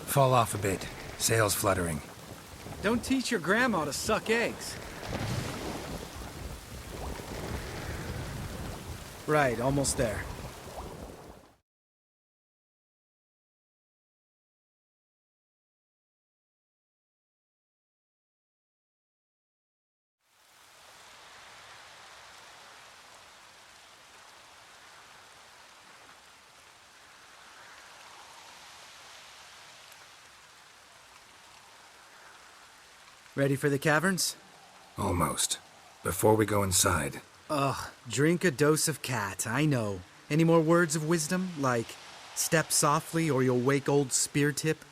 Fall off a bit. Sails fluttering. Don't teach your grandma to suck eggs. Right, almost there. Ready for the caverns? Almost. Before we go inside, Ugh, drink a dose of cat, I know. Any more words of wisdom, like, step softly or you'll wake old Spear Tip?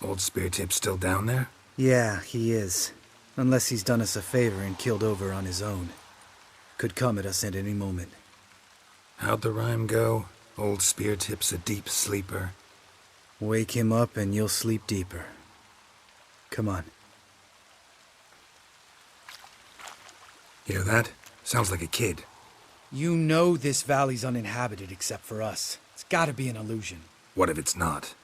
Old Spear Tip's still down there? Yeah, he is. Unless he's done us a favor and killed over on his own. Could come at us at any moment. How'd the rhyme go? Old Spear Tip's a deep sleeper. Wake him up and you'll sleep deeper. Come on. Hear that? Sounds like a kid. You know this valley's uninhabited except for us. It's gotta be an illusion. What if it's not?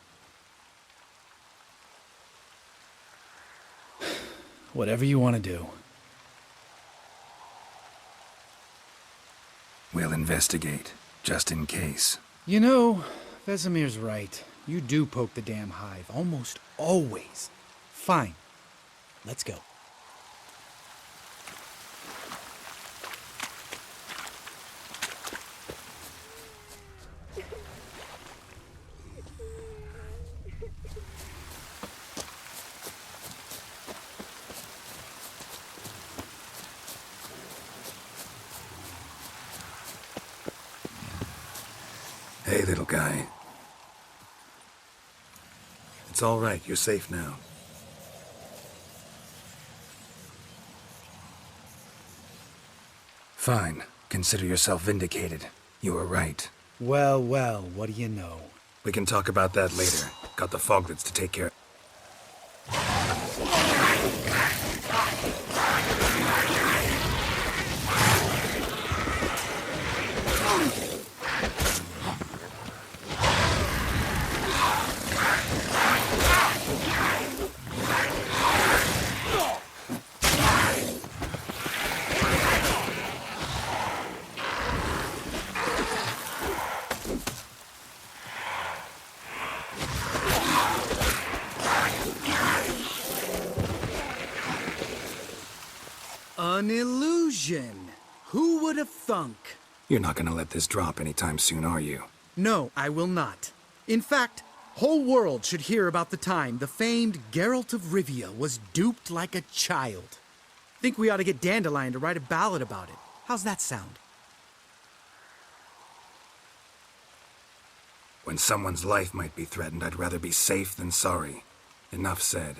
Whatever you want to do. We'll investigate, just in case. You know, Vesemir's right. You do poke the damn hive, almost always. Fine. Let's go. Hey, little guy. It's all right, you're safe now. Fine. Consider yourself vindicated. You were right. Well, well, what do you know? We can talk about that later. Got the Foglets to take care. An illusion. Who would have thunk? You're not gonna let this drop anytime soon, are you? No, I will not. In fact, whole world should hear about the time the famed Geralt of Rivia was duped like a child. Think we ought to get Dandelion to write a ballad about it. How's that sound? When someone's life might be threatened, I'd rather be safe than sorry. Enough said.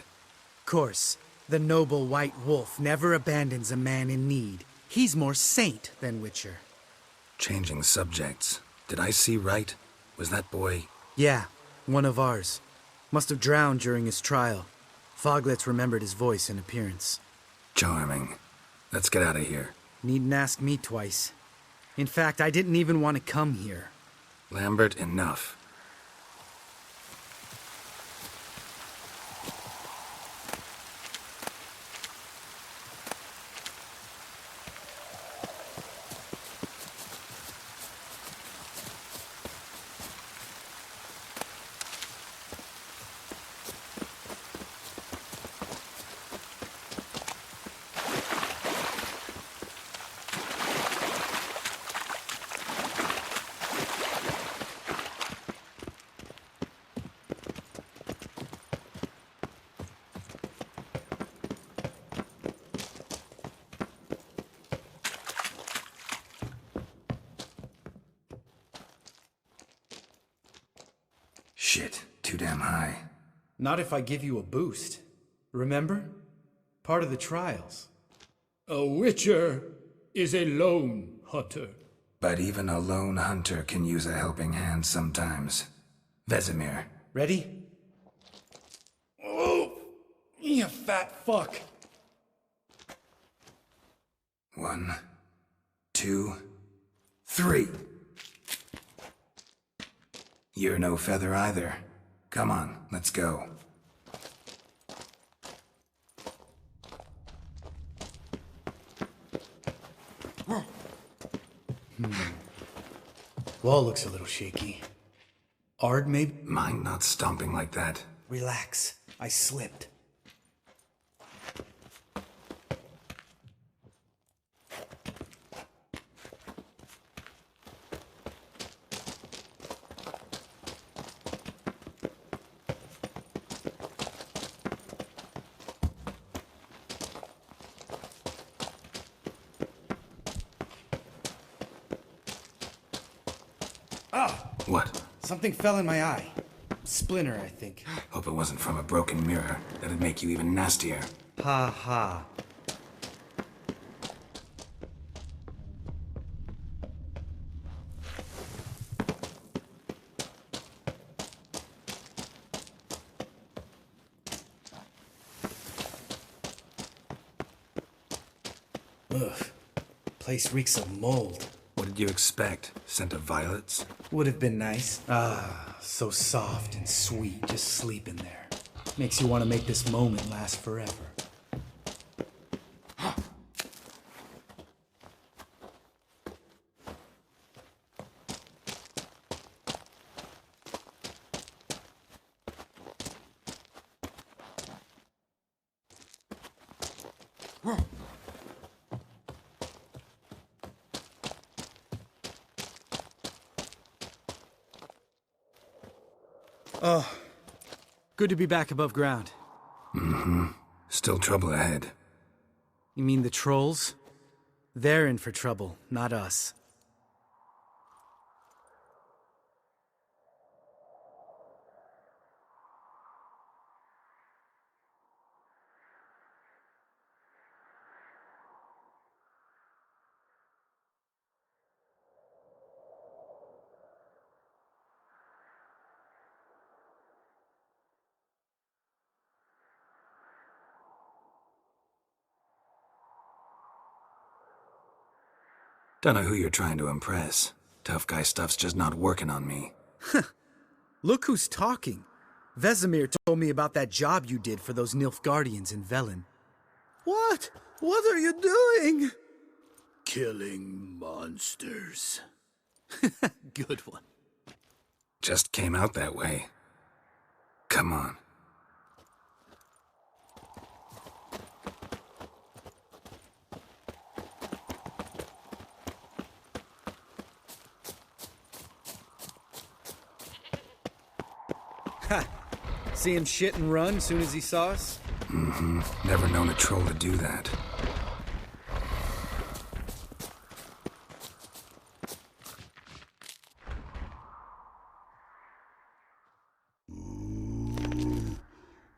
Course, the noble white wolf never abandons a man in need. He's more saint than Witcher. Changing subjects. Did I see right? Was that boy... Yeah, one of ours. Must have drowned during his trial. Foglets remembered his voice and appearance. Charming. Let's get out of here. Needn't ask me twice. In fact, I didn't even want to come here. Lambert, enough. Shit, too damn high. Not if I give you a boost. Remember? Part of the trials. A witcher is a lone hunter. But even a lone hunter can use a helping hand sometimes. Vesemir. Ready? Oh, you fat fuck. 1, 2, 3. You're no feather either. Come on, let's go. Wall looks a little shaky. Ard, maybe? Mind not stomping like that. Relax. I slipped. What? Something fell in my eye. Splinter, I think. Hope it wasn't from a broken mirror. That'd make you even nastier. Ha ha. Ugh. Place reeks of mold. What did you expect? Scent of violets? Would have been nice. Ah, so soft and sweet, just sleeping there. Makes you want to make this moment last forever. Oh, good to be back above ground. Still trouble ahead. You mean the trolls? They're in for trouble, not us. Don't know who you're trying to impress. Tough guy stuff's just not working on me. Look who's talking. Vesemir told me about that job you did for those Nilfgaardians in Velen. What? What are you doing? Killing monsters. Good one. Just came out that way. Come on. Ha! See him shit and run soon as he saw us? Never known a troll to do that.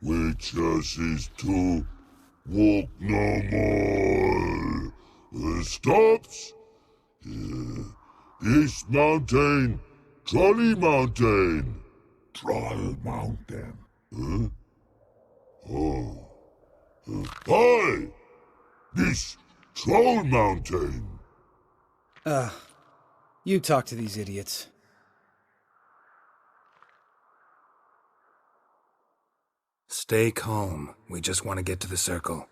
Witches is to walk no more. Stops. East Mountain, Trolley Mountain. Troll Mountain. Huh? Oh. Hi! This Troll Mountain. You talk to these idiots. Stay calm. We just want to get to the circle.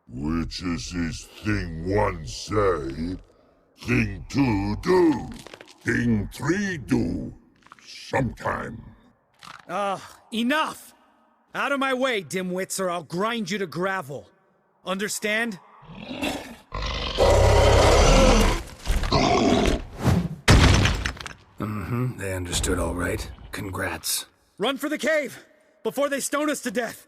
Witches is thing one say, thing two do, thing three do, sometime. Enough! Out of my way, dimwits, or I'll grind you to gravel. Understand? They understood all right. Congrats. Run for the cave! Before they stone us to death!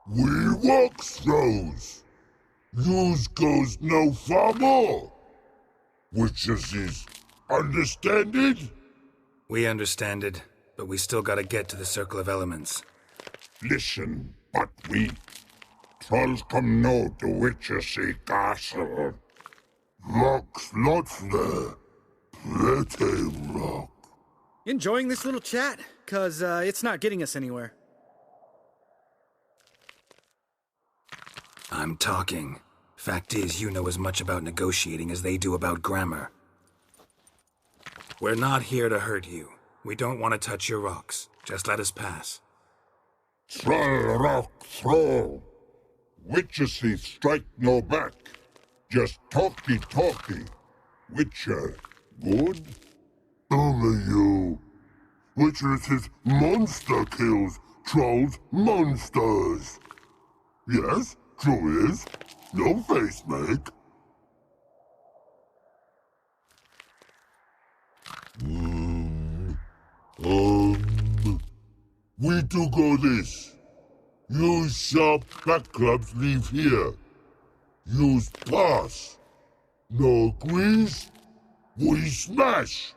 We walk throws. News goes no far more. Witches is understand it? We understand it. but we still gotta get to the Circle of Elements. Listen, but we trolls come no to Witchersea Castle. Rocks lots there. Pretty rock. Enjoying this little chat? 'Cause it's not getting us anywhere. I'm talking. Fact is, you know as much about negotiating as they do about grammar. We're not here to hurt you. We don't want to touch your rocks. Just let us pass. Troll rock throw. Witchersea strike no back. Just talky. Witcher, good? Only you. Witchers's monster kills trolls monsters. Yes, true is. No face make. We do go this. Use sharp back clubs leave here. Use pass. No agrees? We smash.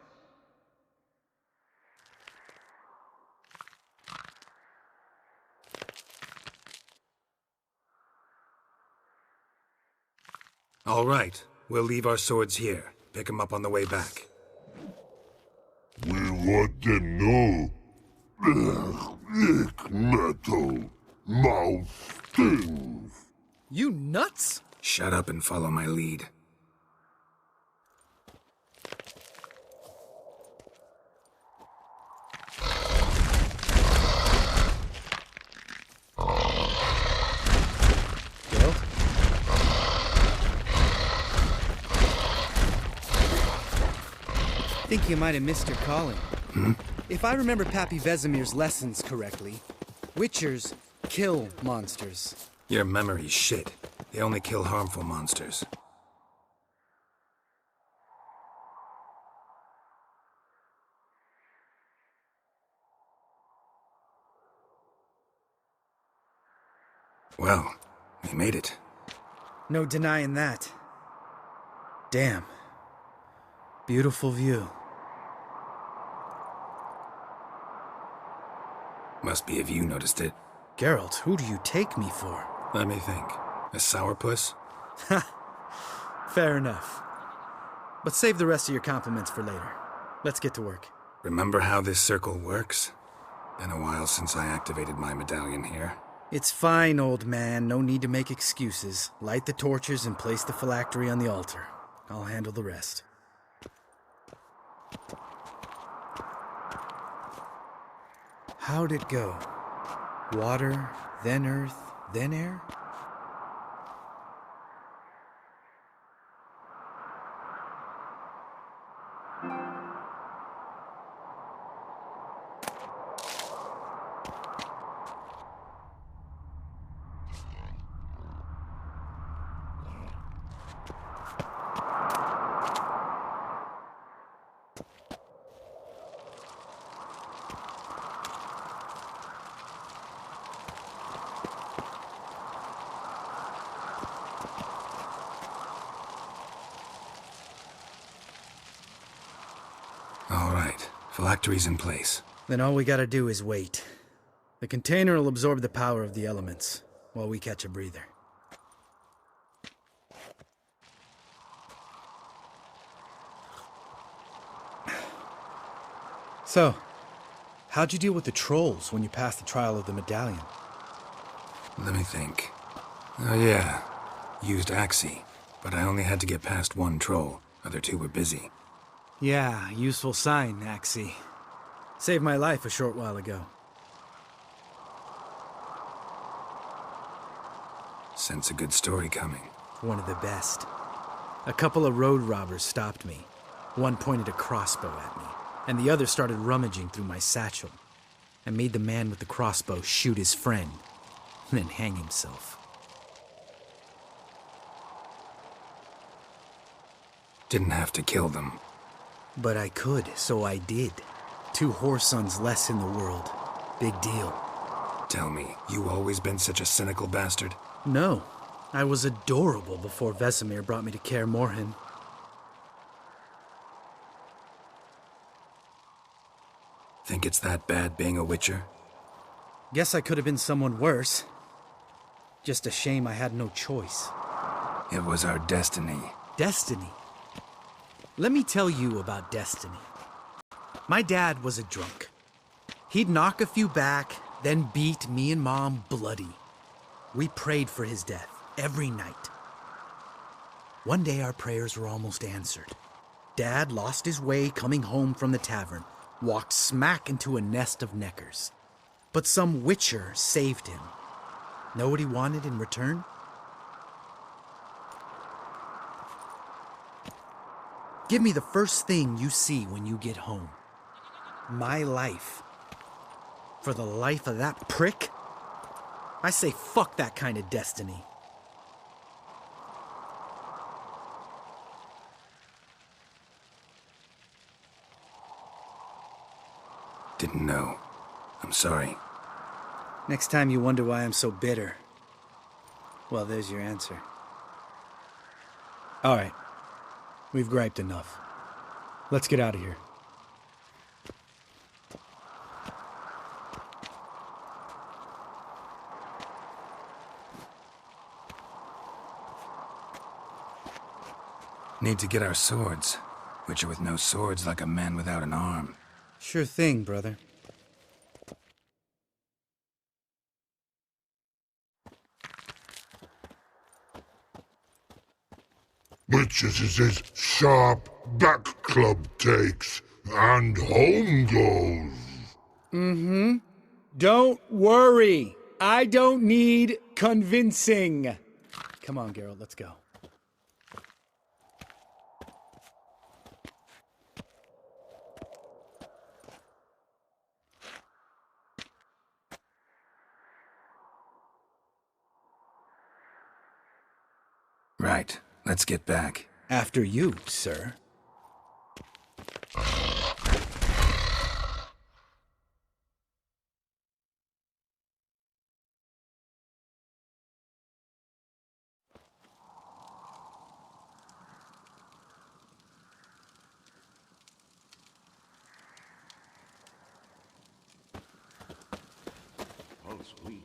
All right. We'll leave our swords here. Pick 'em up on the way back. We want them know. Lick metal. Mouth stings. You nuts? Shut up and follow my lead. Think you might have missed your calling. If I remember Pappy Vesemir's lessons correctly, Witchers kill monsters. Your memory's shit. They only kill harmful monsters. Well, we made it. No denying that. Damn. Beautiful view. Must be if you noticed it. Geralt, who do you take me for? Let me think. A sourpuss? Fair enough. But save the rest of your compliments for later. Let's get to work. Remember how this circle works? Been a while since I activated my medallion here. It's fine, old man. No need to make excuses. Light the torches and place the phylactery on the altar. I'll handle the rest. How'd it go? Water, then earth, then air? All right. Phylactery's in place. Then all we gotta do is wait. The container will absorb the power of the elements, while we catch a breather. So, how'd you deal with the trolls when you passed the trial of the medallion? Let me think. Oh yeah. Used Axii, but I only had to get past one troll. Other two were busy. Yeah, useful sign, Axii. Saved my life a short while ago. Sense a good story coming. One of the best. A couple of road robbers stopped me. One pointed a crossbow at me, and the other started rummaging through my satchel. I made the man with the crossbow shoot his friend, and then hang himself. Didn't have to kill them. But I could, so I did. 2 whoresons less in the world. Big deal. Tell me, you always been such a cynical bastard? No, I was adorable before Vesemir brought me to Kaer Morhen. Think it's that bad being a Witcher? Guess I could have been someone worse. Just a shame I had no choice. It was our destiny. Destiny? Let me tell you about destiny. My dad was a drunk. He'd knock a few back, then beat me and Mom bloody. We prayed for his death every night. One day our prayers were almost answered. Dad lost his way coming home from the tavern, walked smack into a nest of neckers. But some Witcher saved him. Know what he wanted in return? Give me the first thing you see when you get home. My life. For the life of that prick? I say fuck that kind of destiny. Didn't know. I'm sorry. Next time you wonder why I'm so bitter, well, there's your answer. All right. We've griped enough. Let's get out of here. Need to get our swords. Witcher with no swords like a man without an arm. Sure thing, brother. Witches is his sharp back club takes, and home goes. Don't worry. I don't need convincing. Come on, Geralt, let's go. Right. Let's get back. After you, sir. Pulse weak.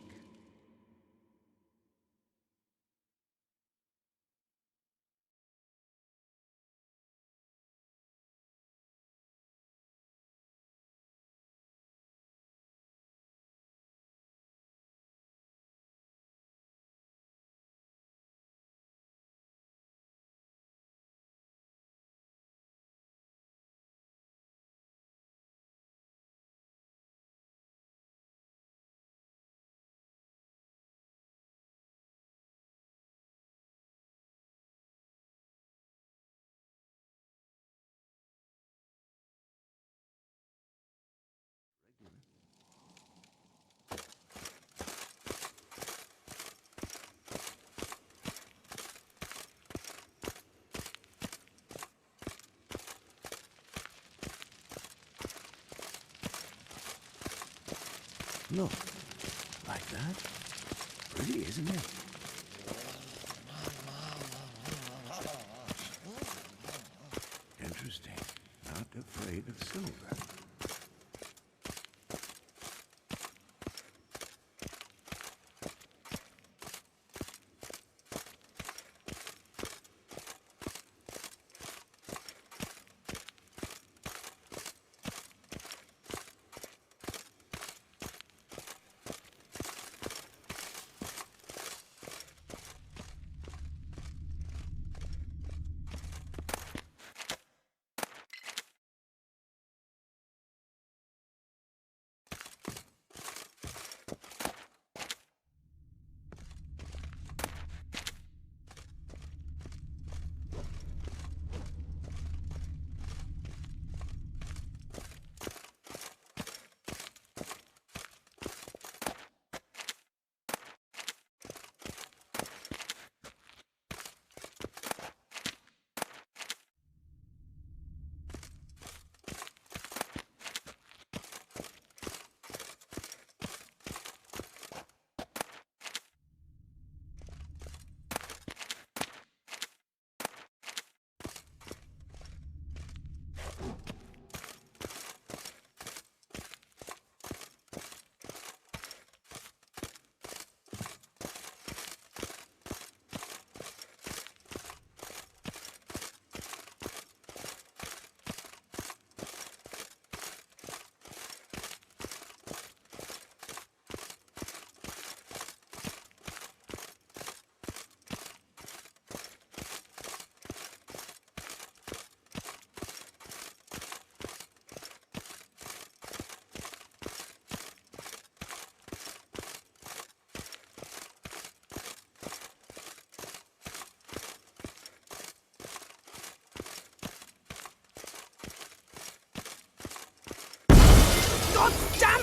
Look, like that. Pretty, isn't it? Interesting. Not afraid of silver.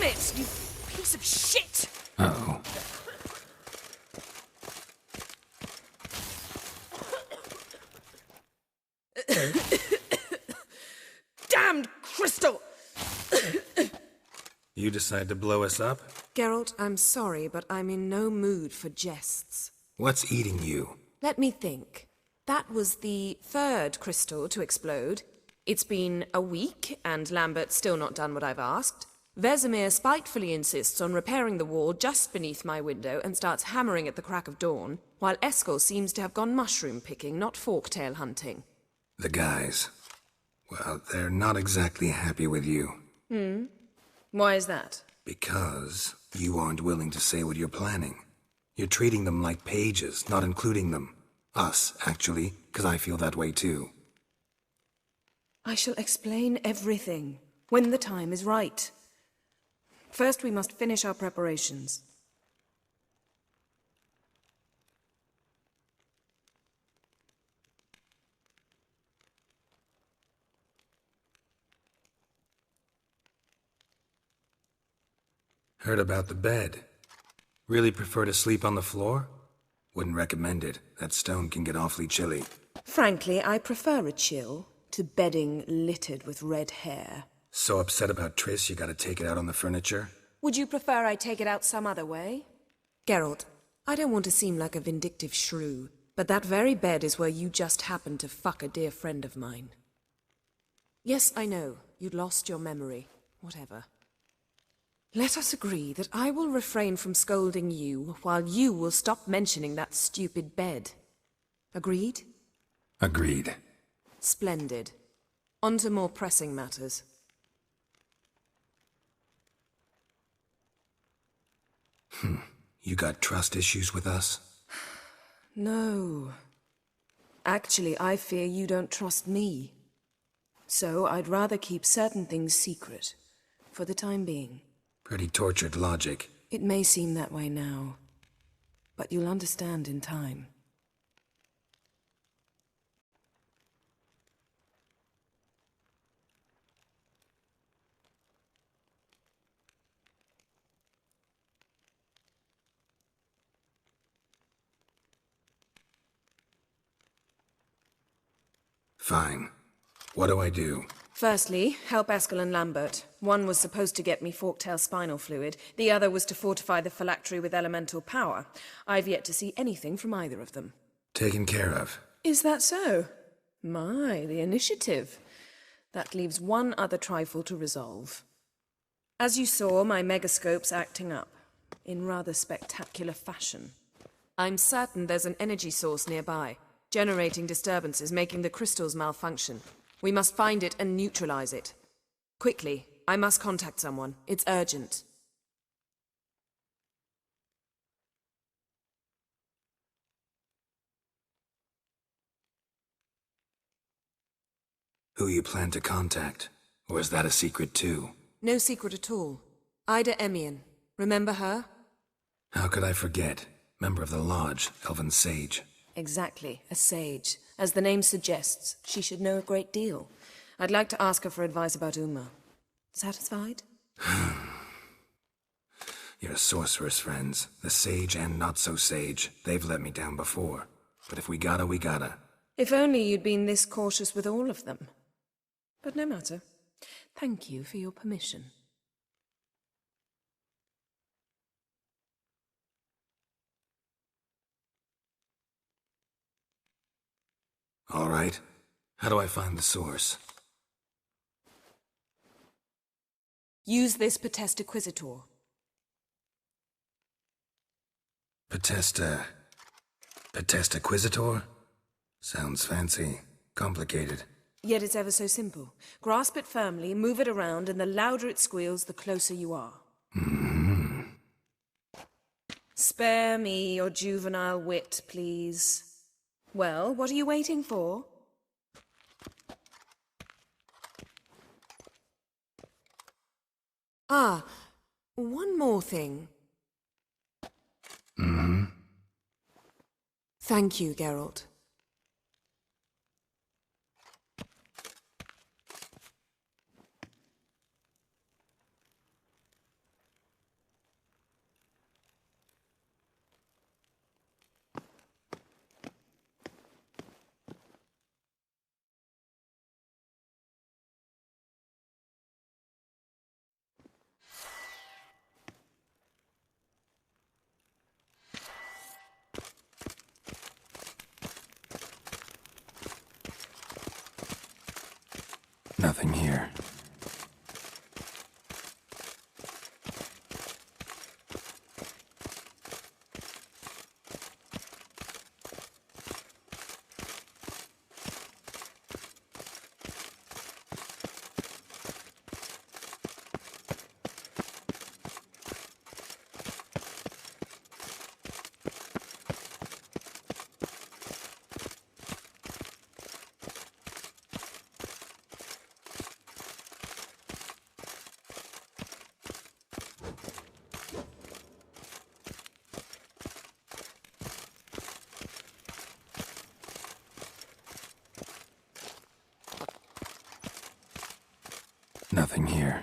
Damn it, you piece of shit! Uh-oh. Damned crystal! You decide to blow us up? Geralt, I'm sorry, but I'm in no mood for jests. What's eating you? Let me think. That was the third crystal to explode. It's been a week, and Lambert's still not done what I've asked. Vesemir spitefully insists on repairing the wall just beneath my window and starts hammering at the crack of dawn, while Eskel seems to have gone mushroom picking, not forktail hunting. The guys. Well, they're not exactly happy with you. Why is that? Because you aren't willing to say what you're planning. You're treating them like pages, not including them. Us, actually, because I feel that way too. I shall explain everything, when the time is right. First, we must finish our preparations. Heard about the bed. Really prefer to sleep on the floor? Wouldn't recommend it. That stone can get awfully chilly. Frankly, I prefer a chill to bedding littered with red hair. So upset about Triss you gotta take it out on the furniture? Would you prefer I take it out some other way? Geralt, I don't want to seem like a vindictive shrew, but that very bed is where you just happened to fuck a dear friend of mine. Yes, I know, you'd lost your memory. Whatever. Let us agree that I will refrain from scolding you, while you will stop mentioning that stupid bed. Agreed? Agreed. Splendid. On to more pressing matters. You got trust issues with us? No. Actually, I fear you don't trust me. So I'd rather keep certain things secret, for the time being. Pretty tortured logic. It may seem that way now, but you'll understand in time. Fine. What do I do? Firstly, help Eskel and Lambert. One was supposed to get me forktail spinal fluid. The other was to fortify the phylactery with elemental power. I've yet to see anything from either of them. Taken care of. Is that so? My, the initiative. That leaves one other trifle to resolve. As you saw, my megascope's acting up, in rather spectacular fashion. I'm certain there's an energy source nearby, generating disturbances, making the crystals malfunction. We must find it and neutralize it. Quickly, I must contact someone. It's urgent. Who you plan to contact? Or is that a secret too? No secret at all. Ida Emian. Remember her? How could I forget? Member of the Lodge, Elven Sage. Exactly, a sage. As the name suggests, she should know a great deal. I'd like to ask her for advice about Uma. Satisfied? Your sorceress friends, the sage and not-so-sage, they've let me down before. But if we gotta, we gotta. If only you'd been this cautious with all of them. But no matter. Thank you for your permission. All right. How do I find the source? Use this Potesta Quisitor. Potesta Quisitor? Sounds fancy. Complicated. Yet it's ever so simple. Grasp it firmly, move it around, and the louder it squeals, the closer you are. Spare me your juvenile wit, please. Well, what are you waiting for? Ah, one more thing. Thank you, Geralt. Nothing here. Nothing here.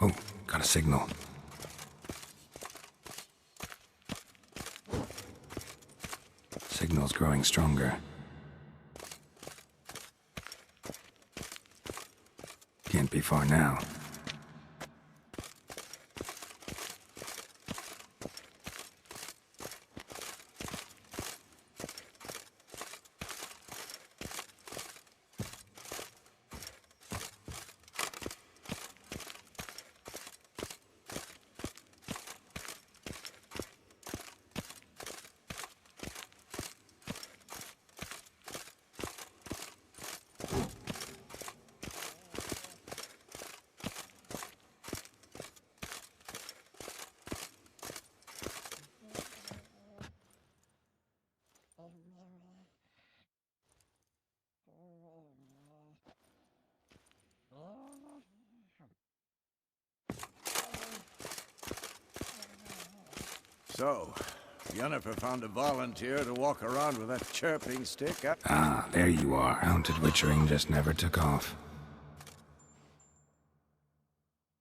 Oh, got a signal. Signal's growing stronger. Can't be far now. So, Yennefer found a volunteer to walk around with that chirping stick. Ah, there you are. Haunted witchering just never took off.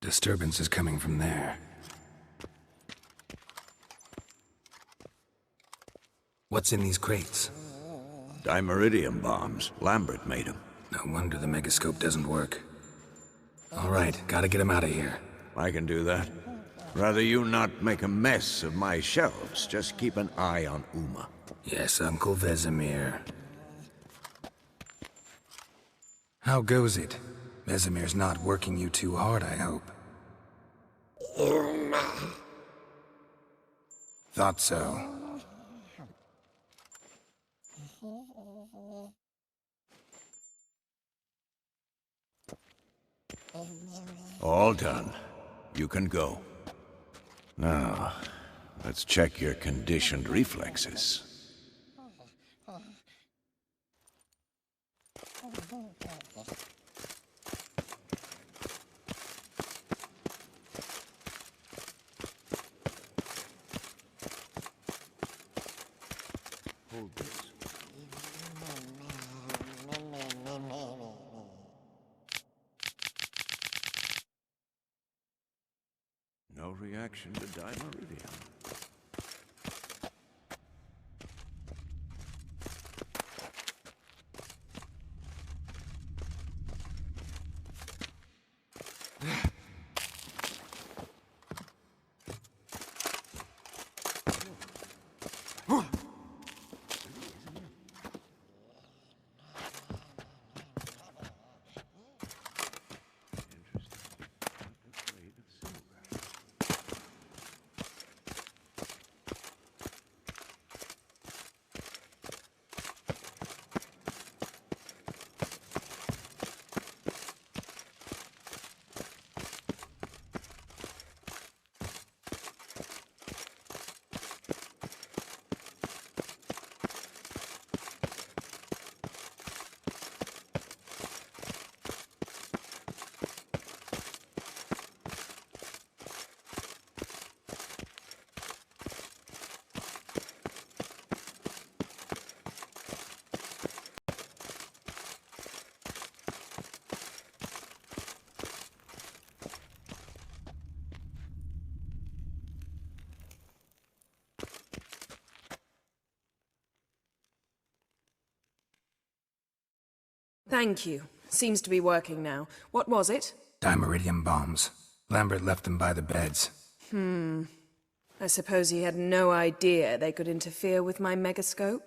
Disturbance is coming from there. What's in these crates? Dimeridium bombs. Lambert made them. No wonder the megascope doesn't work. All right, gotta get him out of here. I can do that. Rather you not make a mess of my shelves. Just keep an eye on Uma. Yes, Uncle Vesemir. How goes it? Vesemir's not working you too hard, I hope. Thought so. All done. You can go. Now, let's check your conditioned reflexes. Hold this. No reaction to Dimeridium. Thank you. Seems to be working now. What was it? Dimeridium bombs. Lambert left them by the beds. I suppose he had no idea they could interfere with my megascope?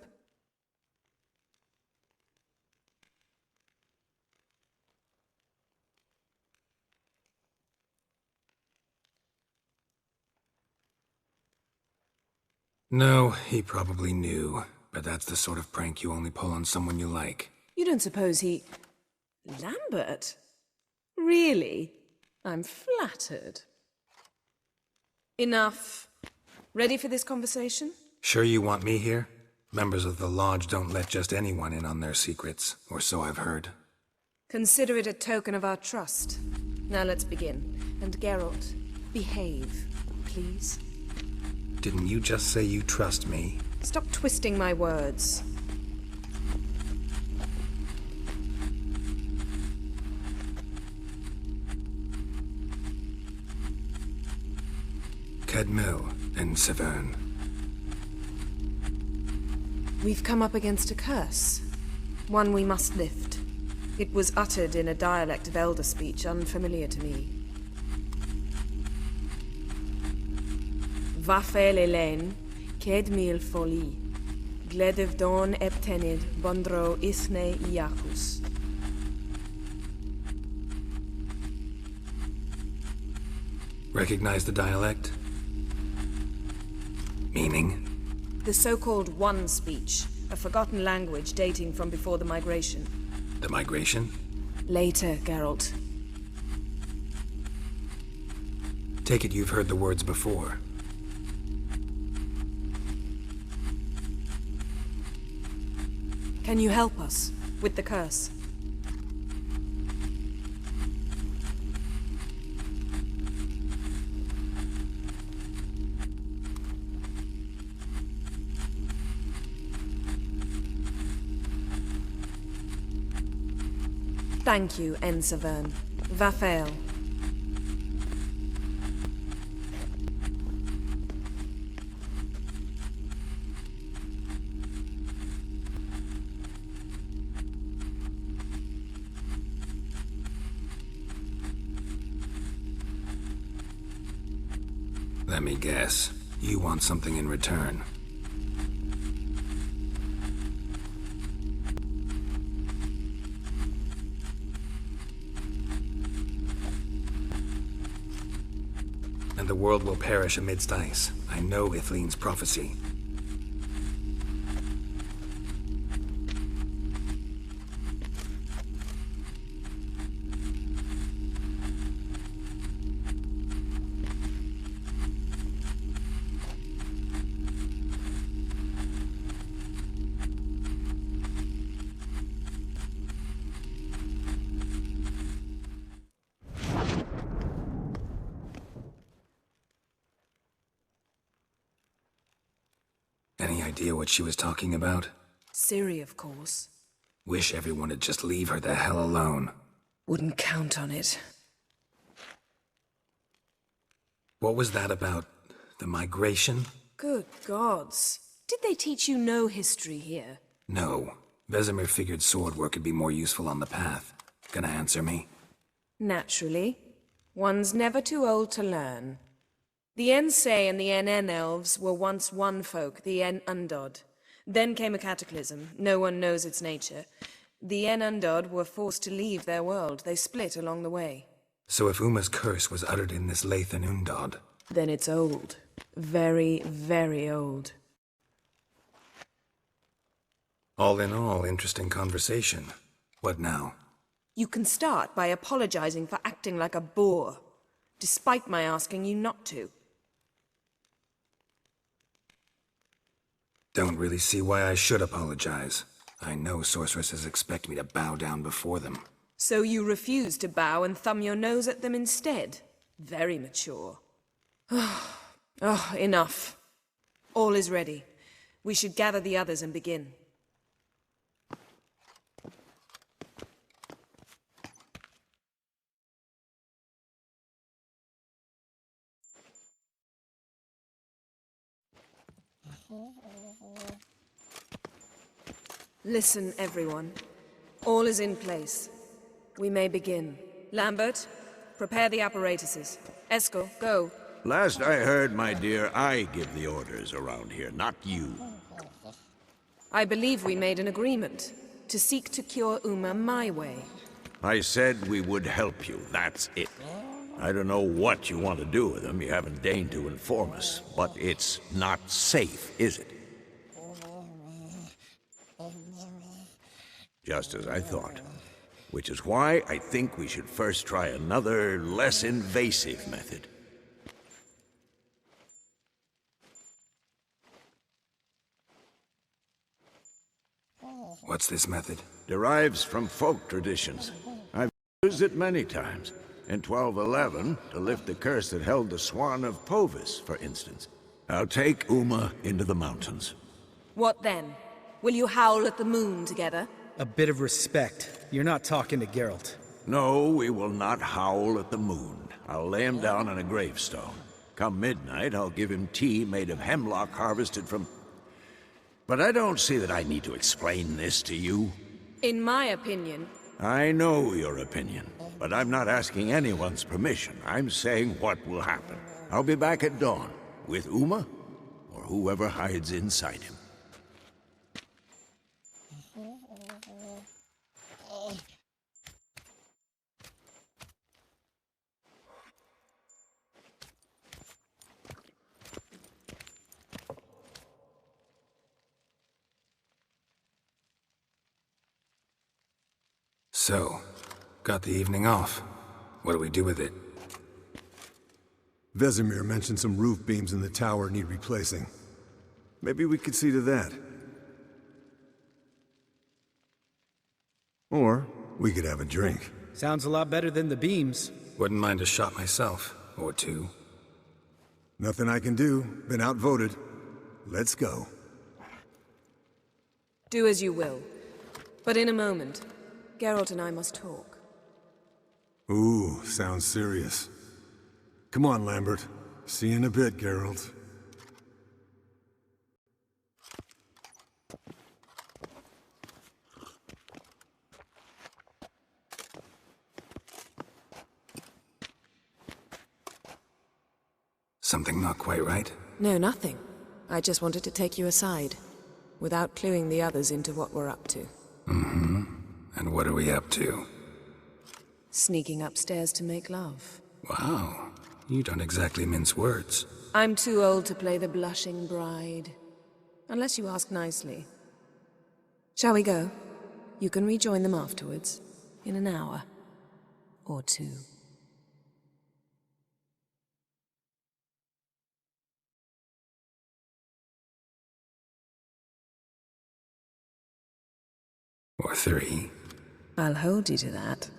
No, he probably knew. But that's the sort of prank you only pull on someone you like. You don't suppose he... Lambert? Really? I'm flattered. Enough. Ready for this conversation? Sure you want me here? Members of the Lodge don't let just anyone in on their secrets, or so I've heard. Consider it a token of our trust. Now let's begin. And Geralt, behave, please. Didn't you just say you trust me? Stop twisting my words. Cadmel and Severn. We've come up against a curse. One we must lift. It was uttered in a dialect of Elder speech unfamiliar to me. Vafel Elaine, Kedmil Foli, Gledev Don Eptenid, Bondro Isne Iakus. Recognize the dialect? Meaning? The so-called One speech, a forgotten language dating from before the migration. The migration? Later, Geralt. Take it you've heard the words before. Can you help us with the curse? Thank you, Severn. Vafel. Let me guess. You want something in return. And the world will perish amidst ice. I know Ithleen's prophecy. Any idea what she was talking about? Ciri, of course. Wish everyone would just leave her the hell alone. Wouldn't count on it. What was that about? The migration? Good gods. Did they teach you no history here? No. Vesemir figured sword work could be more useful on the path. Gonna answer me? Naturally. One's never too old to learn. The Ensei and the NN elves were once one folk, the En Undod. Then came a cataclysm. No one knows its nature. The En Undod were forced to leave their world. They split along the way. So if Uma's curse was uttered in this Lathan Undod... Then it's old. Very, very old. All in all, interesting conversation. What now? You can start by apologizing for acting like a boor, despite my asking you not to. Don't really see why I should apologize. I know sorceresses expect me to bow down before them. So you refuse to bow and thumb your nose at them instead? Very mature. Oh, enough. All is ready. We should gather the others and begin. Listen, everyone. All is in place. We may begin. Lambert, Prepare the apparatuses. Esco, go. Last I heard, my dear, I give the orders around here, not you. I believe we made an agreement to seek to cure Uma my way. I said we would help you, that's it. I don't know what you want to do with them, you haven't deigned to inform us, but it's not safe, is it? Just as I thought. Which is why I think we should first try another, less invasive method. What's this method? Derives from folk traditions. I've used it many times. In 1211, to lift the curse that held the Swan of Povis, for instance. I'll take Uma into the mountains. What then? Will you howl at the moon together? A bit of respect. You're not talking to Geralt. No, we will not howl at the moon. I'll lay him down on a gravestone. Come midnight, I'll give him tea made of hemlock harvested from... But I don't see that I need to explain this to you. In my opinion... I know your opinion, but I'm not asking anyone's permission. I'm saying what will happen. I'll be back at dawn, with Uma, or whoever hides inside him. So, got the evening off. What do we do with it? Vesemir mentioned some roof beams in the tower need replacing. Maybe we could see to that. Or we could have a drink. Sounds a lot better than the beams. Wouldn't mind a shot myself, or two. Nothing I can do. Been outvoted. Let's go. Do as you will. But in a moment, Geralt and I must talk. Ooh, sounds serious. Come on, Lambert. See you in a bit, Geralt. Something not quite right? No, nothing. I just wanted to take you aside, without cluing the others into what we're up to. Mm-hmm. And what are we up to? Sneaking upstairs to make love. Wow. You don't exactly mince words. I'm too old to play the blushing bride. Unless you ask nicely. Shall we go? You can rejoin them afterwards. In an hour. Or two. Or three. I'll hold you to that.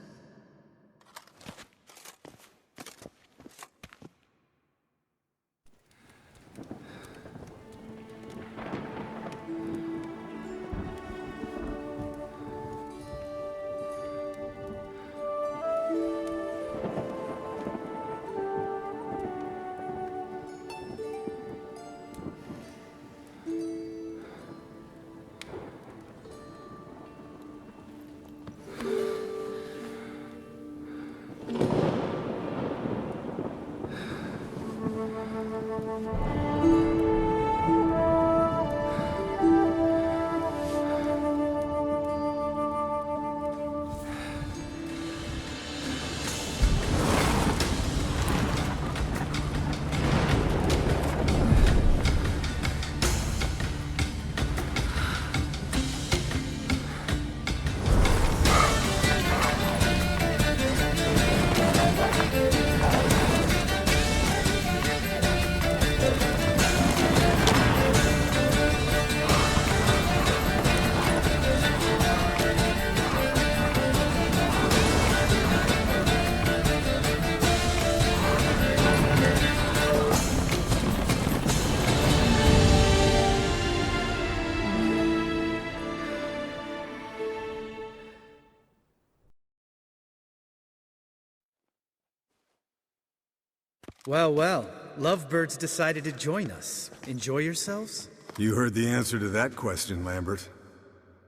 Well, well. Lovebirds decided to join us. Enjoy yourselves? You heard the answer to that question, Lambert.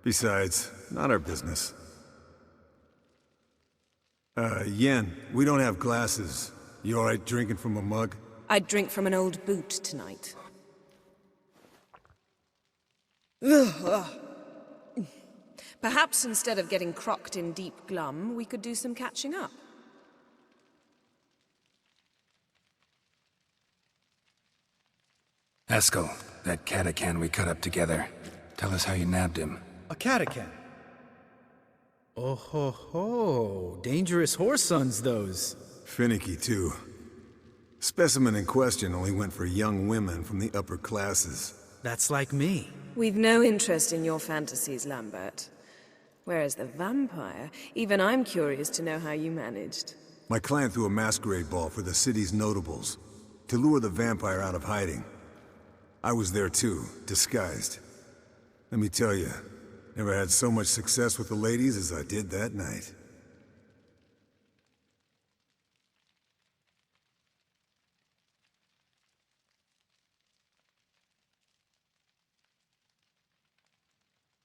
Besides, not our business. Yen, we don't have glasses. You alright drinking from a mug? I'd drink from an old boot tonight. Perhaps instead of getting crocked in deep glum, we could do some catching up. Eskel, that Catacan we cut up together. Tell us how you nabbed him. A Catacan. Oh ho ho. Dangerous horse sons, those. Finicky, too. Specimen in question only went for young women from the upper classes. That's like me. We've no interest in your fantasies, Lambert. Whereas the vampire, even I'm curious to know how you managed. My client threw a masquerade ball for the city's notables, to lure the vampire out of hiding. I was there too, disguised. Let me tell you, never had so much success with the ladies as I did that night.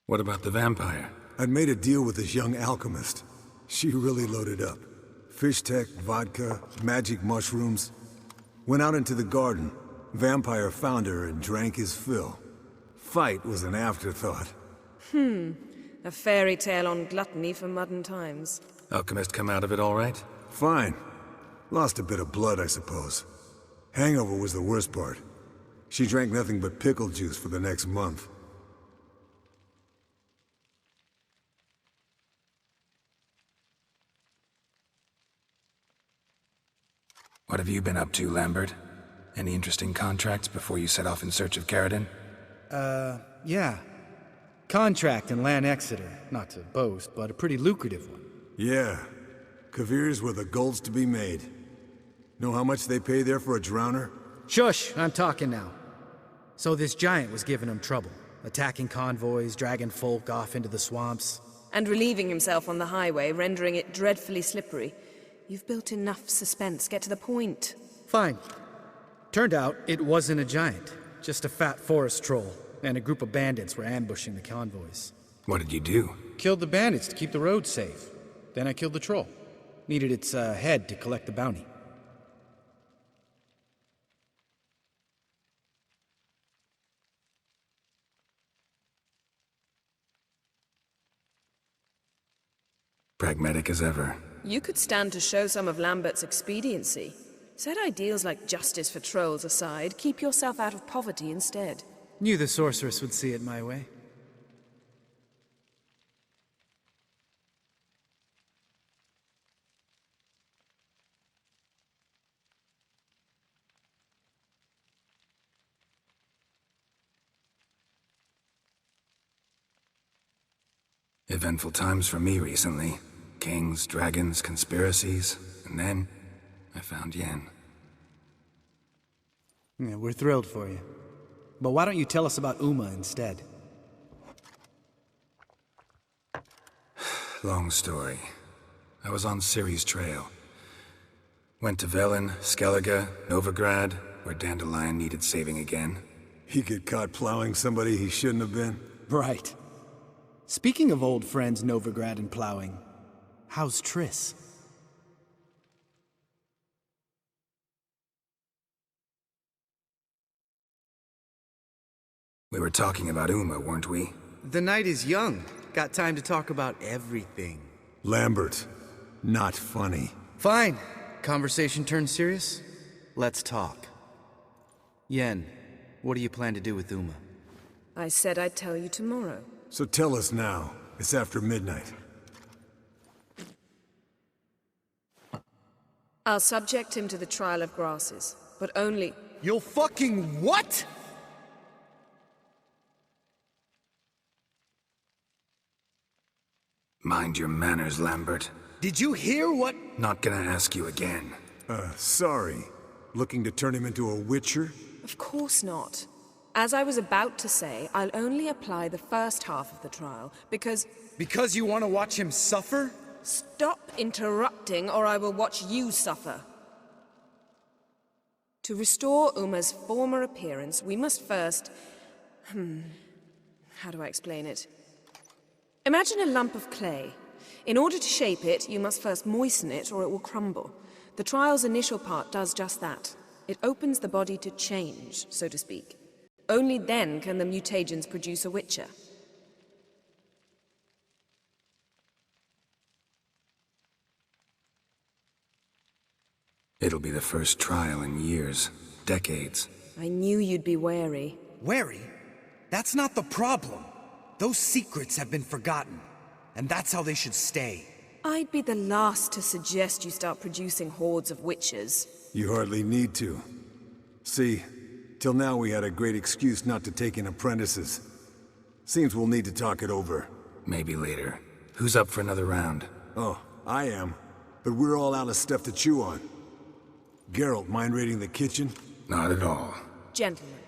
What about the vampire? I'd made a deal with this young alchemist. She really loaded up. Fish tech, vodka, magic mushrooms. Went out into the garden. Vampire found her and drank his fill. Fight was an afterthought. A fairy tale on gluttony for modern times. Alchemist come out of it all right? Fine. Lost a bit of blood, I suppose. Hangover was the worst part. She drank nothing but pickle juice for the next month. What have you been up to, Lambert? Any interesting contracts before you set off in search of Caridin? Yeah. Contract in Lan Exeter. Not to boast, but a pretty lucrative one. Yeah. Kavir's were the gold's to be made. Know how much they pay there for a drowner? Shush, I'm talking now. So this giant was giving him trouble. Attacking convoys, dragging folk off into the swamps. And relieving himself on the highway, rendering it dreadfully slippery. You've built enough suspense. Get to the point. Fine. Turned out it wasn't a giant. Just a fat forest troll. And a group of bandits were ambushing the convoys. What did you do? Killed the bandits to keep the road safe. Then I killed the troll. Needed its head to collect the bounty. Pragmatic as ever. You could stand to show some of Lambert's expediency. Set ideals like justice for trolls aside, keep yourself out of poverty instead. Knew the sorceress would see it my way. Eventful times for me recently. Kings, dragons, conspiracies, and then I found Yen. Yeah, we're thrilled for you. But why don't you tell us about Uma instead? Long story. I was on Ciri's trail. Went to Velen, Skellige, Novigrad, where Dandelion needed saving again. He get caught plowing somebody he shouldn't have been? Right. Speaking of old friends Novigrad and plowing, how's Triss? We were talking about Uma, weren't we? The night is young. Got time to talk about everything. Lambert, not funny. Fine. Conversation turned serious? Let's talk. Yen, what do you plan to do with Uma? I said I'd tell you tomorrow. So tell us now. It's after midnight. I'll subject him to the trial of grasses, but only... You'll fucking what? Mind your manners, Lambert. Did you hear what? Not gonna ask you again. Sorry. Looking to turn him into a witcher? Of course not. As I was about to say, I'll only apply the first half of the trial, because... Because you want to watch him suffer? Stop interrupting, or I will watch you suffer. To restore Uma's former appearance, we must first... How do I explain it? Imagine a lump of clay. In order to shape it, you must first moisten it or it will crumble. The trial's initial part does just that. It opens the body to change, so to speak. Only then can the mutagens produce a Witcher. It'll be the first trial in years, decades. I knew you'd be wary. Wary? That's not the problem. Those secrets have been forgotten, and that's how they should stay. I'd be the last to suggest you start producing hordes of witches. You hardly need to. See, till now we had a great excuse not to take in apprentices. Seems we'll need to talk it over. Maybe later. Who's up for another round? Oh, I am. But we're all out of stuff to chew on. Geralt, mind raiding the kitchen? Not at all. Gentlemen,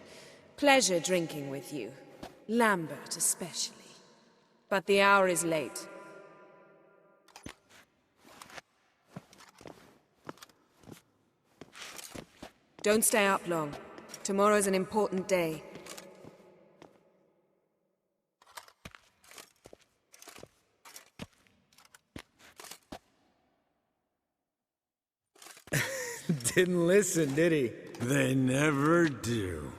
pleasure drinking with you. Lambert especially. But the hour is late. Don't stay up long. Tomorrow's an important day. Didn't listen, did he? They never do.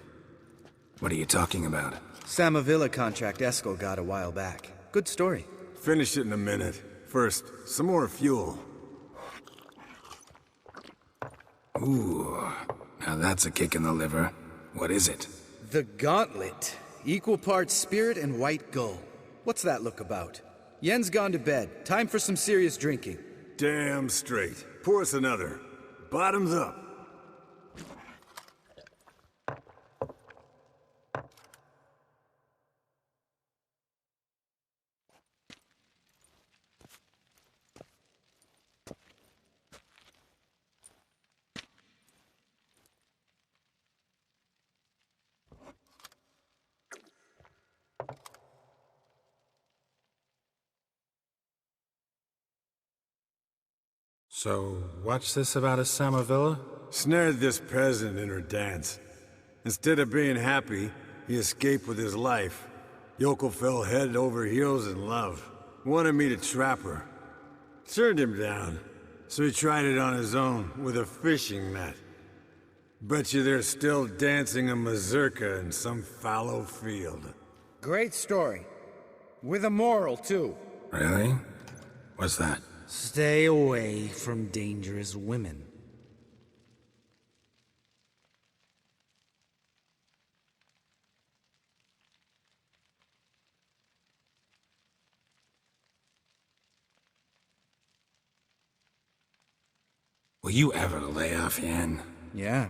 What are you talking about? Samavilla contract Eskel got a while back. Good story. Finish it in a minute. First, some more fuel. Ooh, now that's a kick in the liver. What is it? The Gauntlet. Equal parts spirit and white gull. What's that look about? Yen's gone to bed. Time for some serious drinking. Damn straight. Pour us another. Bottoms up. So, what's this about a Samavilla? Snared this peasant in her dance. Instead of being happy, he escaped with his life. Yokel fell head over heels in love. Wanted me to trap her. Turned him down. So he tried it on his own, with a fishing net. Bet you they're still dancing a mazurka in some fallow field. Great story. With a moral, too. Really? What's that? Stay away from dangerous women. Will you ever lay off Yen? Yeah,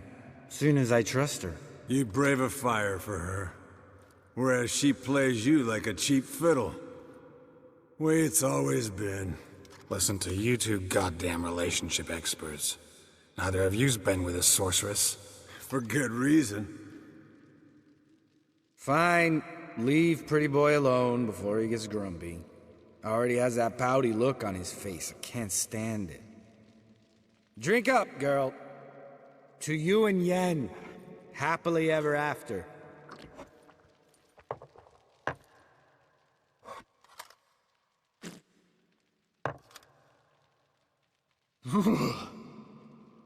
soon as I trust her. You brave a fire for her. Whereas she plays you like a cheap fiddle. Way it's always been. Listen to you two goddamn relationship experts. Neither of you's been with a sorceress. For good reason. Fine, leave pretty boy alone before he gets grumpy. Already has that pouty look on his face. I can't stand it. Drink up, girl. To you and Yen. Happily ever after.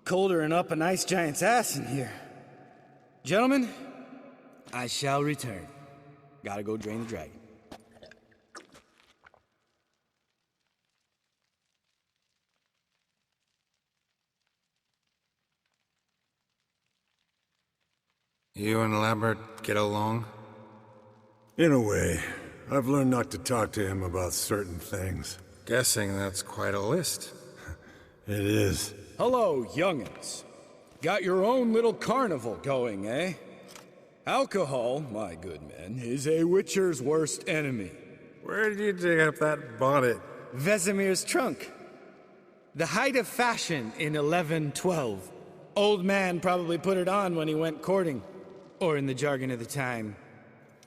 Colder and up an ice giant's ass in here. Gentlemen, I shall return. Gotta go drain the dragon. You and Lambert get along? In a way. I've learned not to talk to him about certain things. Guessing that's quite a list. It is. Hello, young'uns. Got your own little carnival going, eh? Alcohol, my good men, is a witcher's worst enemy. Where did you dig up that bonnet? Vesemir's trunk. The height of fashion in 1112. Old man probably put it on when he went courting. Or in the jargon of the time,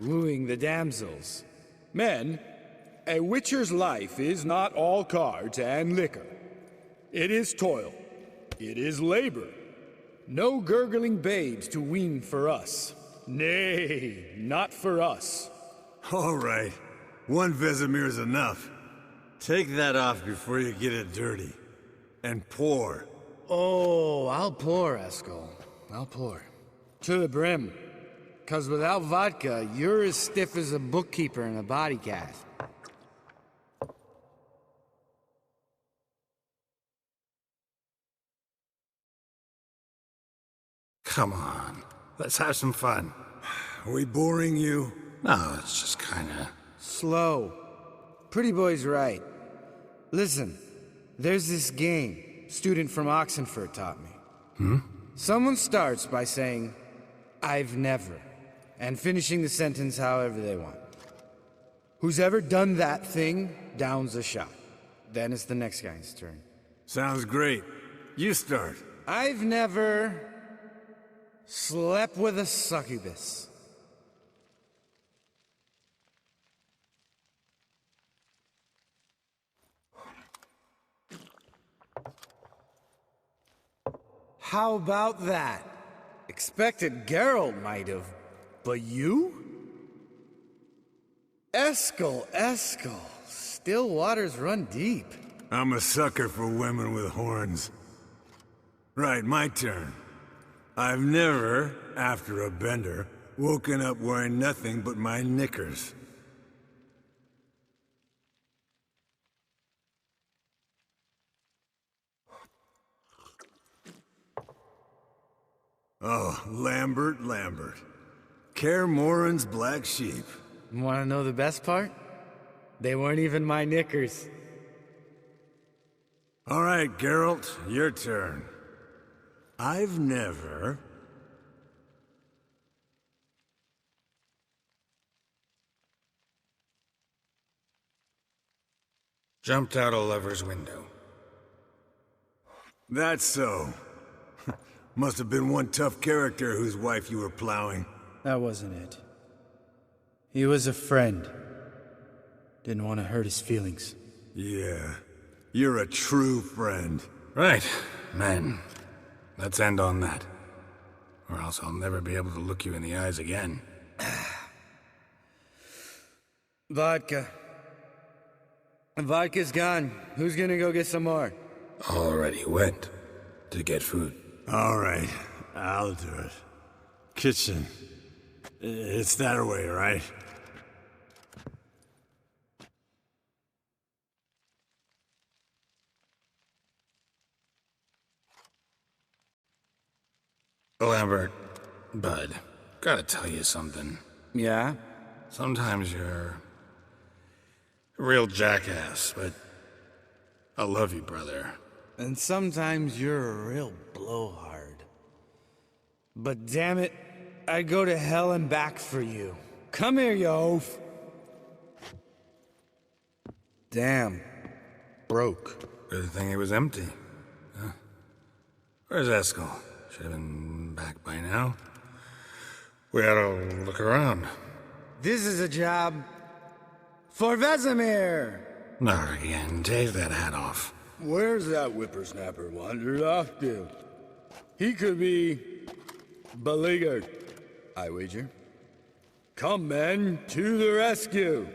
wooing the damsels. Men, a witcher's life is not all cards and liquor. It is toil. It is labor. No gurgling babes to wean for us. Nay, not for us. All right. One Vesemir's enough. Take that off before you get it dirty. And pour. Oh, I'll pour, Eskel. I'll pour. To the brim. 'Cause without vodka, you're as stiff as a bookkeeper in a body cast. Come on. Let's have some fun. Are we boring you? No, it's just kinda... Slow. Pretty boy's right. Listen, there's this game student from Oxenford taught me. Someone starts by saying, "I've never," and finishing the sentence however they want. Who's ever done that thing downs a shot. Then it's the next guy's turn. Sounds great. You start. I've never slept with a succubus. How about that? Expected Geralt might have, but you? Eskel. Still waters run deep. I'm a sucker for women with horns. Right, my turn. I've never, after a bender, woken up wearing nothing but my knickers. Oh, Lambert. Kaer Morhen's black sheep. Want to know the best part? They weren't even my knickers. All right, Geralt, your turn. I've never... Jumped out a lover's window. That's so. Must have been one tough character whose wife you were plowing. That wasn't it. He was a friend. Didn't want to hurt his feelings. Yeah, you're a true friend. Right, men. Let's end on that. Or else I'll never be able to look you in the eyes again. Vodka. Vodka's gone. Who's gonna go get some more? Already went. To get food. All right, I'll do it. Kitchen. It's that way, right? Lambert, bud, gotta tell you something. Yeah? Sometimes you're a real jackass, but I love you, brother. And sometimes you're a real blowhard. But damn it, I'd go to hell and back for you. Come here, you oaf. Damn. Broke. Good thing it was empty. Huh? Where's Eskel? Should have been back by now. We ought to look around. This is a job for Vesemir. Not again. Take that hat off. Where's that whippersnapper wandered off to? He could be beleaguered, I wager. Come, men, to the rescue!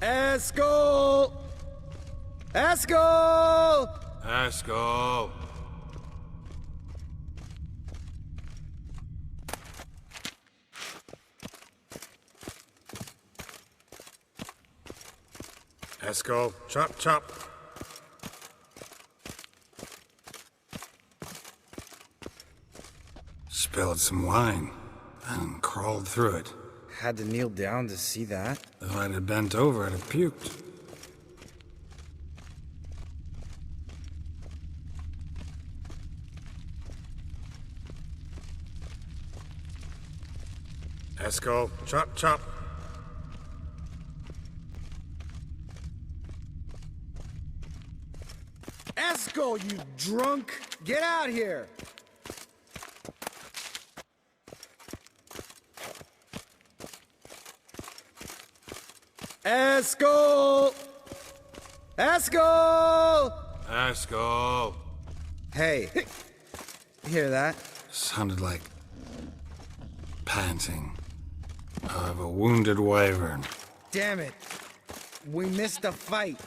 Eskel! Eskel! Eskel! Eskel, chop, chop. Spilled some wine and crawled through it. Had to kneel down to see that. If I'd have bent over, I'd have puked. Eskel, chop, chop. Eskel, you drunk! Get out here! Eskel! Eskel! Haskell! Hey, hear that? Sounded like panting of a wounded wyvern. Damn it. We missed a fight.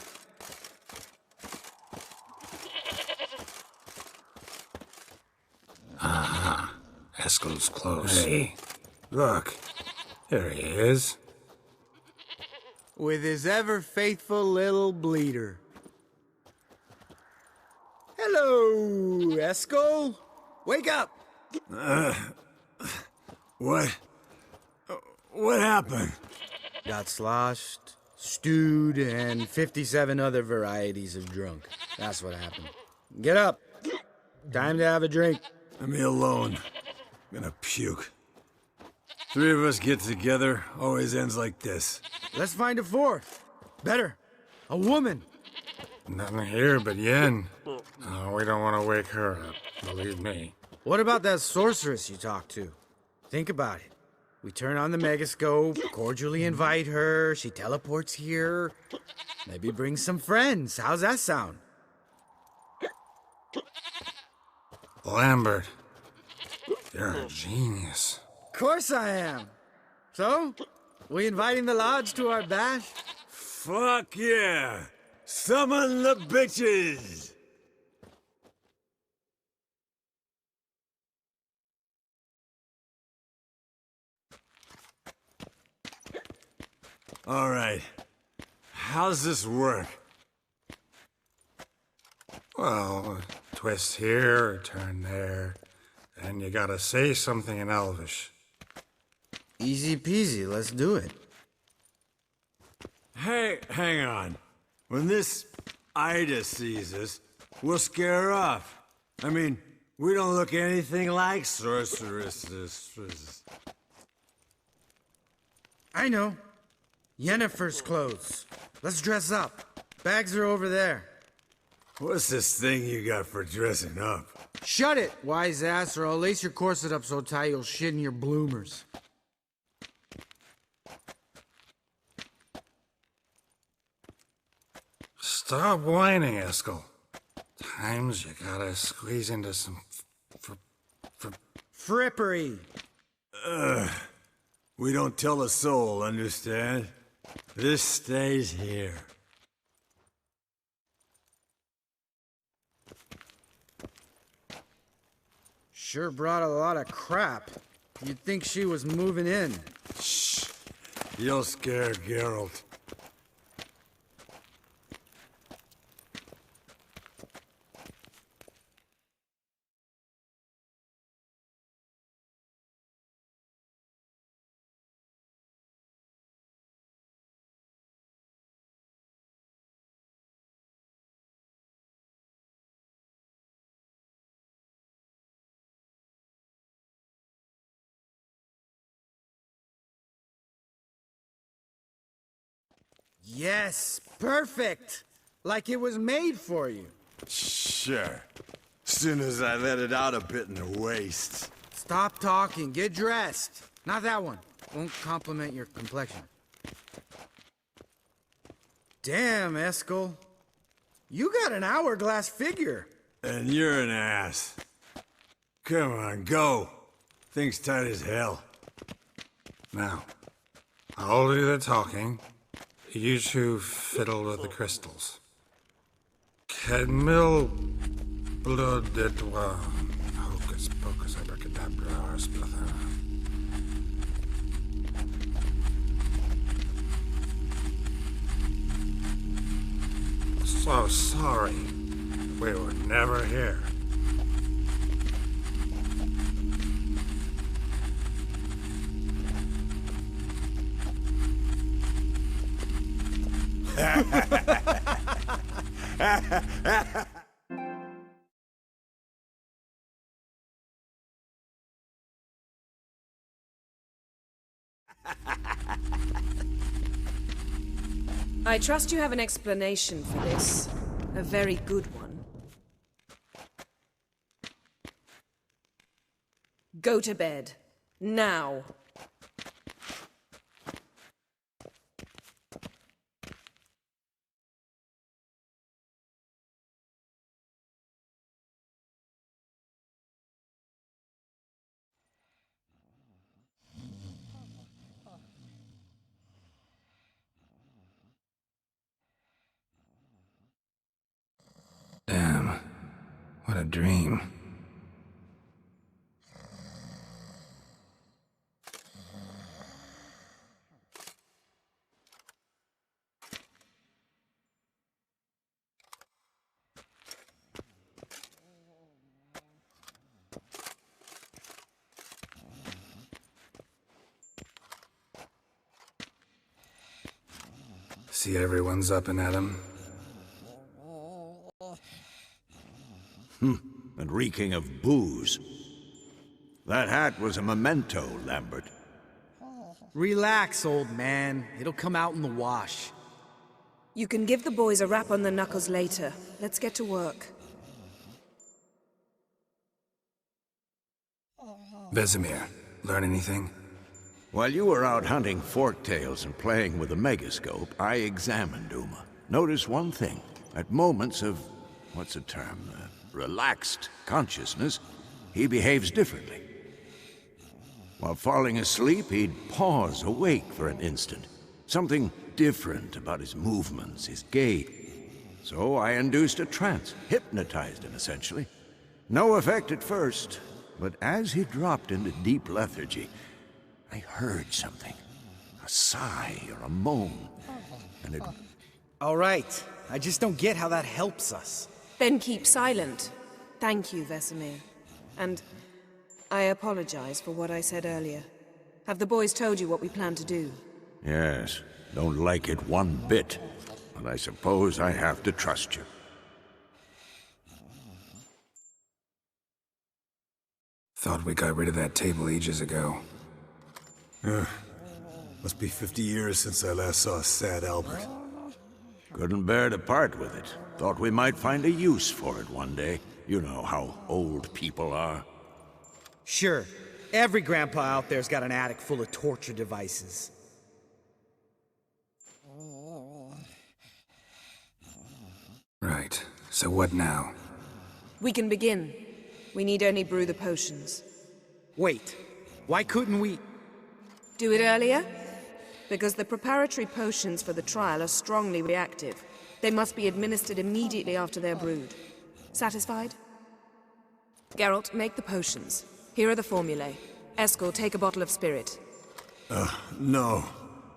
Haskell's close. Hey, look. There he is. With his ever faithful little bleeder. Hello, Eskel. Wake up. What? What happened? Got sloshed, stewed, and 57 other varieties of drunk. That's what happened. Get up. Time to have a drink. Let me alone. I'm gonna puke. Three of us get together, always ends like this. Let's find a fourth. Better. A woman. Nothing here but Yen. Oh, we don't want to wake her up, believe me. What about that sorceress you talked to? Think about it. We turn on the megascope, cordially invite her, she teleports here. Maybe bring some friends. How's that sound? Lambert, you're a genius. Of course I am. So, we inviting the lodge to our bash? Fuck yeah! Summon the bitches! All right. How's this work? Well, a twist here, a turn there, and you gotta say something in Elvish. Easy peasy, let's do it. Hey, hang on. When this Ida sees us, we'll scare her off. I mean, we don't look anything like sorceresses. I know. Yennefer's clothes. Let's dress up. Bags are over there. What's this thing you got for dressing up? Shut it, wise ass, or I'll lace your corset up so tight you'll shit in your bloomers. Stop whining, Eskel. Times you gotta squeeze into some Frippery. We don't tell a soul, understand? This stays here. Sure brought a lot of crap. You'd think she was moving in. Shh. You'll scare Geralt. Yes, perfect. Like it was made for you. Sure. Soon as I let it out a bit in the waist. Stop talking, get dressed. Not that one. Won't compliment your complexion. Damn, Eskel. You got an hourglass figure. And you're an ass. Come on, go. Thing's tight as hell. Now, I'll do the talking. You two fiddle with the crystals. Cadmil blood de toi. Hocus pocus abracadabra splather. So sorry. We were never here. I trust you have an explanation for this. A very good one. Go to bed. Now. a dream. See everyone's up and at 'em. And reeking of booze. That hat was a memento, Lambert. Relax, old man. It'll come out in the wash. You can give the boys a rap on the knuckles later. Let's get to work. Vesemir, learn anything? While you were out hunting forktails and playing with the megascope, I examined Uma. Noticed one thing. At moments of, what's the term, relaxed consciousness, he behaves differently. While falling asleep, he'd pause awake for an instant. Something different about his movements, his gait. So I induced a trance, hypnotized him essentially. No effect at first, but as he dropped into deep lethargy, I heard something. A sigh or a moan. And it... All right. I just don't get how that helps us. Then keep silent. Thank you, Vesemir. And I apologize for what I said earlier. Have the boys told you what we plan to do? Yes, don't like it one bit. But I suppose I have to trust you. Thought we got rid of that table ages ago. Must be 50 years since I last saw sad Albert. Couldn't bear to part with it. Thought we might find a use for it one day. You know how old people are. Sure. Every grandpa out there's got an attic full of torture devices. Right. So what now? We can begin. We need only brew the potions. Wait. Why couldn't we... Do it earlier? Because the preparatory potions for the trial are strongly reactive. They must be administered immediately after they're brewed. Satisfied? Geralt, make the potions. Here are the formulae. Eskel, take a bottle of spirit. No.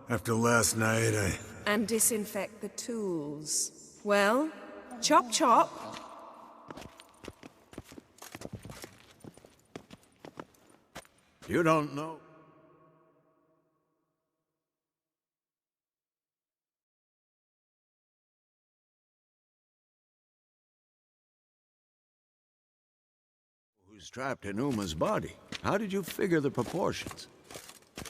After last night, And disinfect the tools. Well, chop chop. You don't know. Who's trapped in Uma's body? How did you figure the proportions?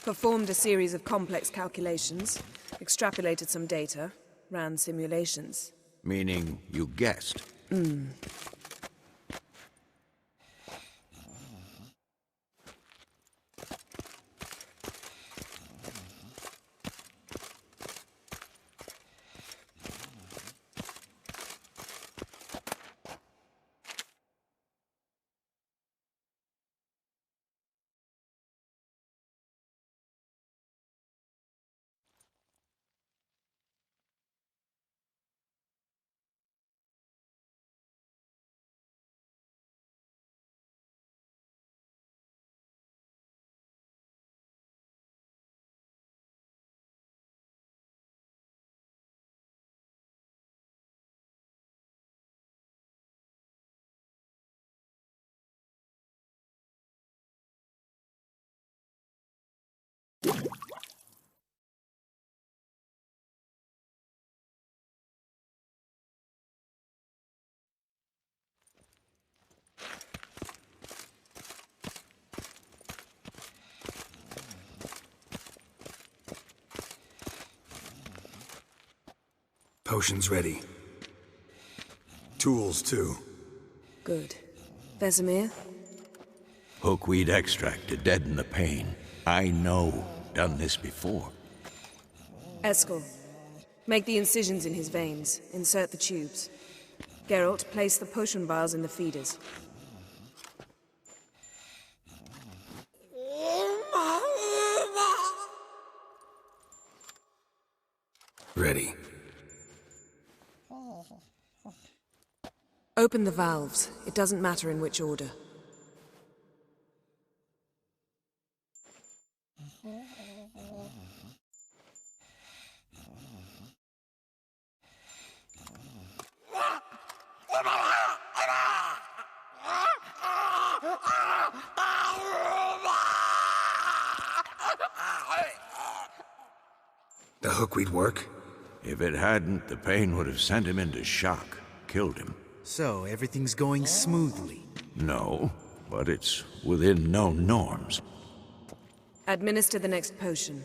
Performed a series of complex calculations, extrapolated some data, ran simulations. Meaning you guessed. Potions ready. tools too. Good. Vesemir? Hookweed extract to deaden the pain. I know. Done this before. Eskel, make the incisions in his veins. Insert the tubes. Geralt, place the potion vials in the feeders. Ready. Open the valves. It doesn't matter in which order. The hookweed work? If it hadn't, the pain would have sent him into shock, killed him. So, everything's going smoothly. No, but it's within known norms. Administer the next potion.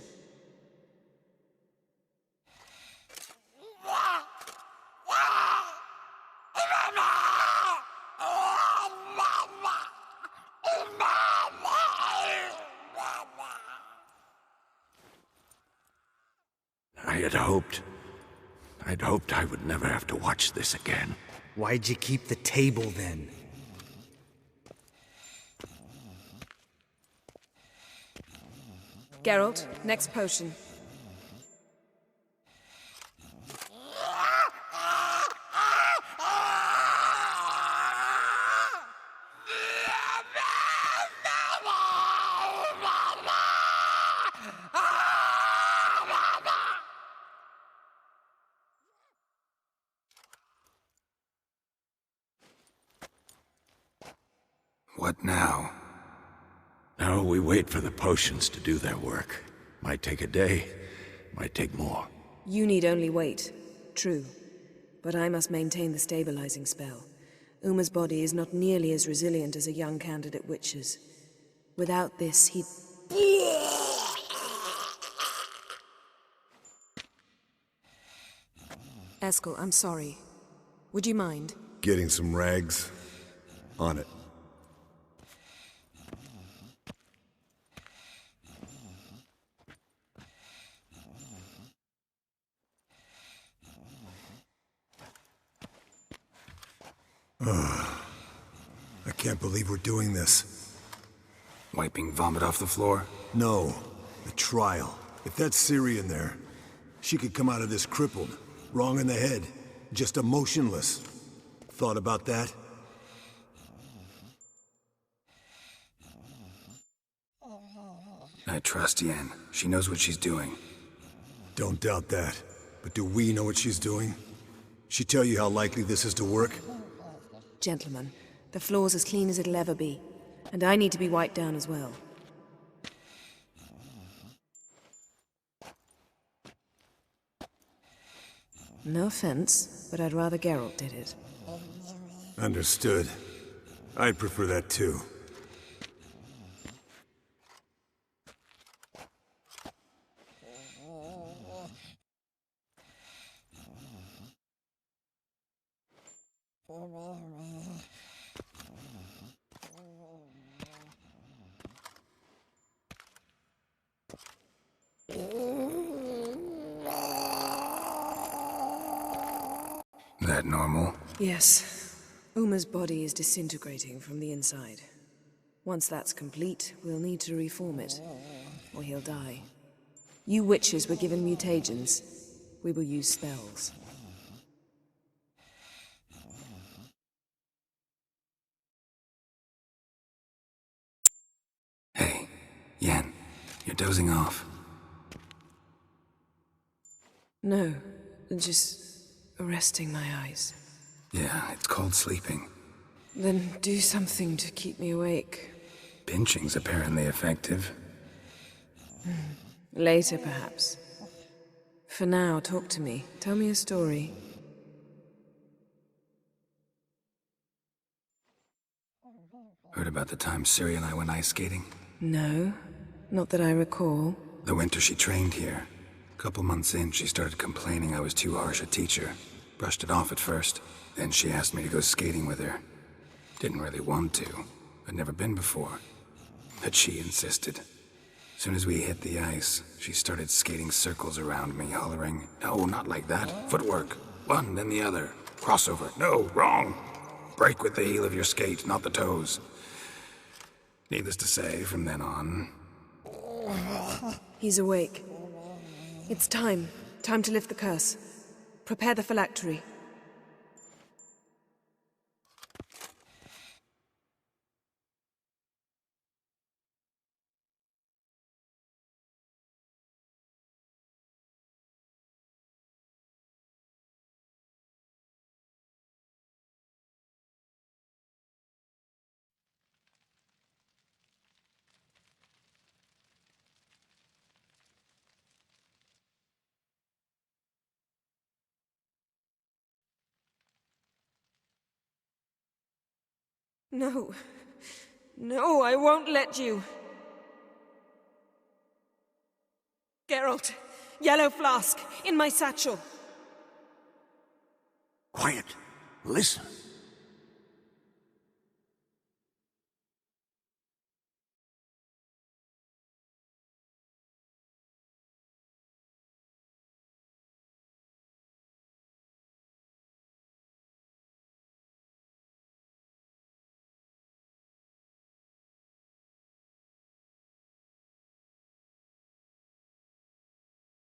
I'd hoped I would never have to watch this again. Why'd you keep the table then? Geralt, next potion. What now? Now we wait for the potions to do their work. Might take a day, might take more. You need only wait. True. But I must maintain the stabilizing spell. Uma's body is not nearly as resilient as a young candidate witch's. Without this, he'd... Eskel, I'm sorry. Would you mind? Getting some rags? On it. I can't believe we're doing this. Wiping vomit off the floor? No, the trial. If that's Ciri in there, she could come out of this crippled, wrong in the head, just emotionless. Thought about that? I trust Yen. She knows what she's doing. Don't doubt that. But do we know what she's doing? She tell you how likely this is to work? Gentlemen, the floor's as clean as it'll ever be. And I need to be wiped down as well. No offense, but I'd rather Geralt did it. Understood. I'd prefer that too. That normal? Yes. Uma's body is disintegrating from the inside. Once that's complete, we'll need to reform it, or he'll die. You witches were given mutagens. We will use spells. Hey, Yen, you're dozing off. No, just resting my eyes. Yeah, it's called sleeping. Then do something to keep me awake. Pinching's apparently effective. Later, perhaps. For now, talk to me. Tell me a story. Heard about the time Ciri and I went ice skating? No, not that I recall. The winter she trained here. Couple months in, she started complaining I was too harsh a teacher. Brushed it off at first. Then she asked me to go skating with her. Didn't really want to. I'd never been before. But she insisted. Soon as we hit the ice, she started skating circles around me, hollering, "No, not like that. Footwork. One, then the other. Crossover. No, wrong. Break with the heel of your skate, not the toes." Needless to say, from then on... He's awake. It's time. Time to lift the curse. Prepare the phylactery. No. No, I won't let you. Geralt, yellow flask, in my satchel. Quiet. Listen.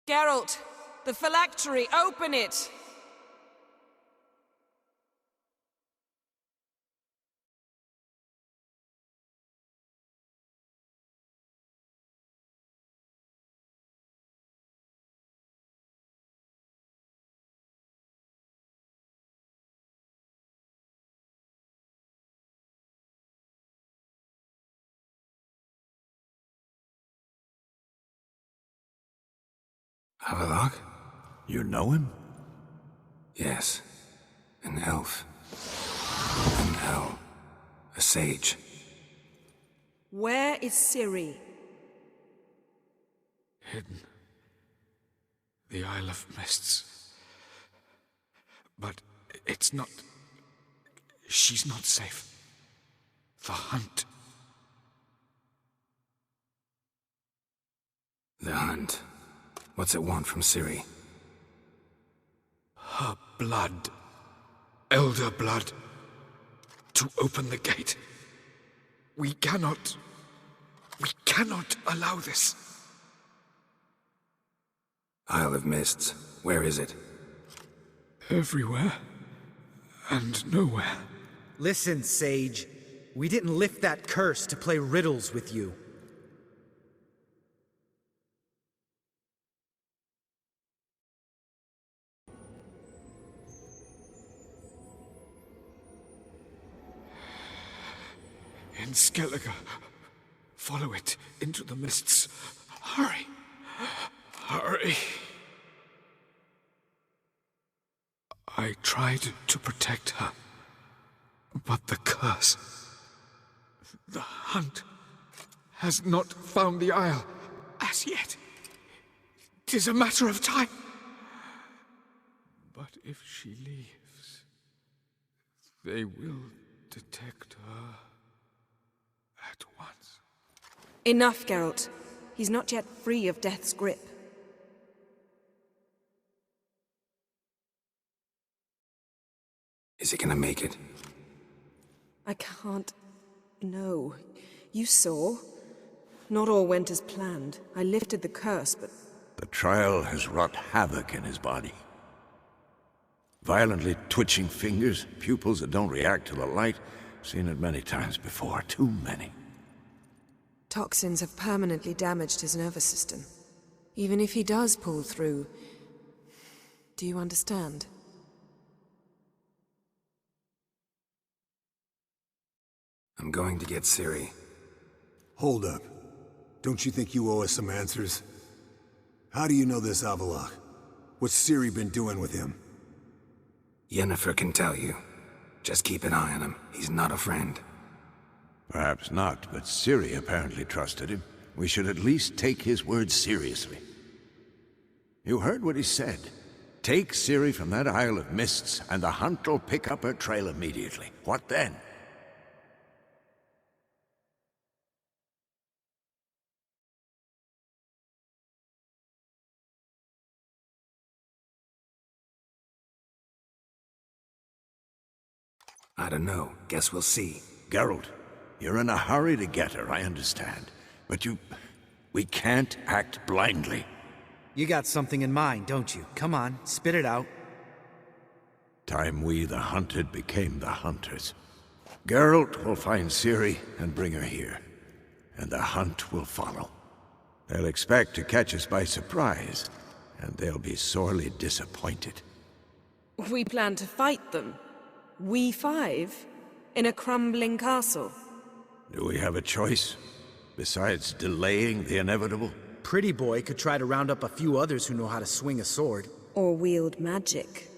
Geralt, the phylactery, open it! Havelock? You know him? Yes. An elf. An elf. A sage. Where is Ciri? Hidden. The Isle of Mists. But it's not... She's not safe. The hunt. The hunt. What's it want from Ciri? Her blood. Elder blood. To open the gate. We cannot allow this. Isle of Mists. Where is it? Everywhere. And nowhere. Listen, Sage. We didn't lift that curse to play riddles with you. In Skellige. Follow it into the mists. Hurry. Hurry. I tried to protect her. But the curse... The hunt has not found the Isle as yet. 'Tis a matter of time. But if she leaves, they will detect her at once. Enough, Geralt. He's not yet free of death's grip. Is he gonna make it? I can't... No. You saw. Not all went as planned. I lifted the curse, but... The trial has wrought havoc in his body. Violently twitching fingers, pupils that don't react to the light. Seen it many times before. Too many. Toxins have permanently damaged his nervous system. Even if he does pull through... Do you understand? I'm going to get Ciri. Hold up. Don't you think you owe us some answers? How do you know this Havelock? What's Ciri been doing with him? Yennefer can tell you. Just keep an eye on him. He's not a friend. Perhaps not, but Ciri apparently trusted him. We should at least take his words seriously. You heard what he said. Take Ciri from that Isle of Mists, and the hunt will pick up her trail immediately. What then? I don't know. Guess we'll see. Geralt, you're in a hurry to get her, I understand. But we can't act blindly. You got something in mind, don't you? Come on, spit it out. Time we, the hunted, became the hunters. Geralt will find Ciri and bring her here. And the hunt will follow. They'll expect to catch us by surprise, and they'll be sorely disappointed. We plan to fight them. We five? In a crumbling castle? Do we have a choice? Besides delaying the inevitable? Pretty Boy could try to round up a few others who know how to swing a sword. Or wield magic.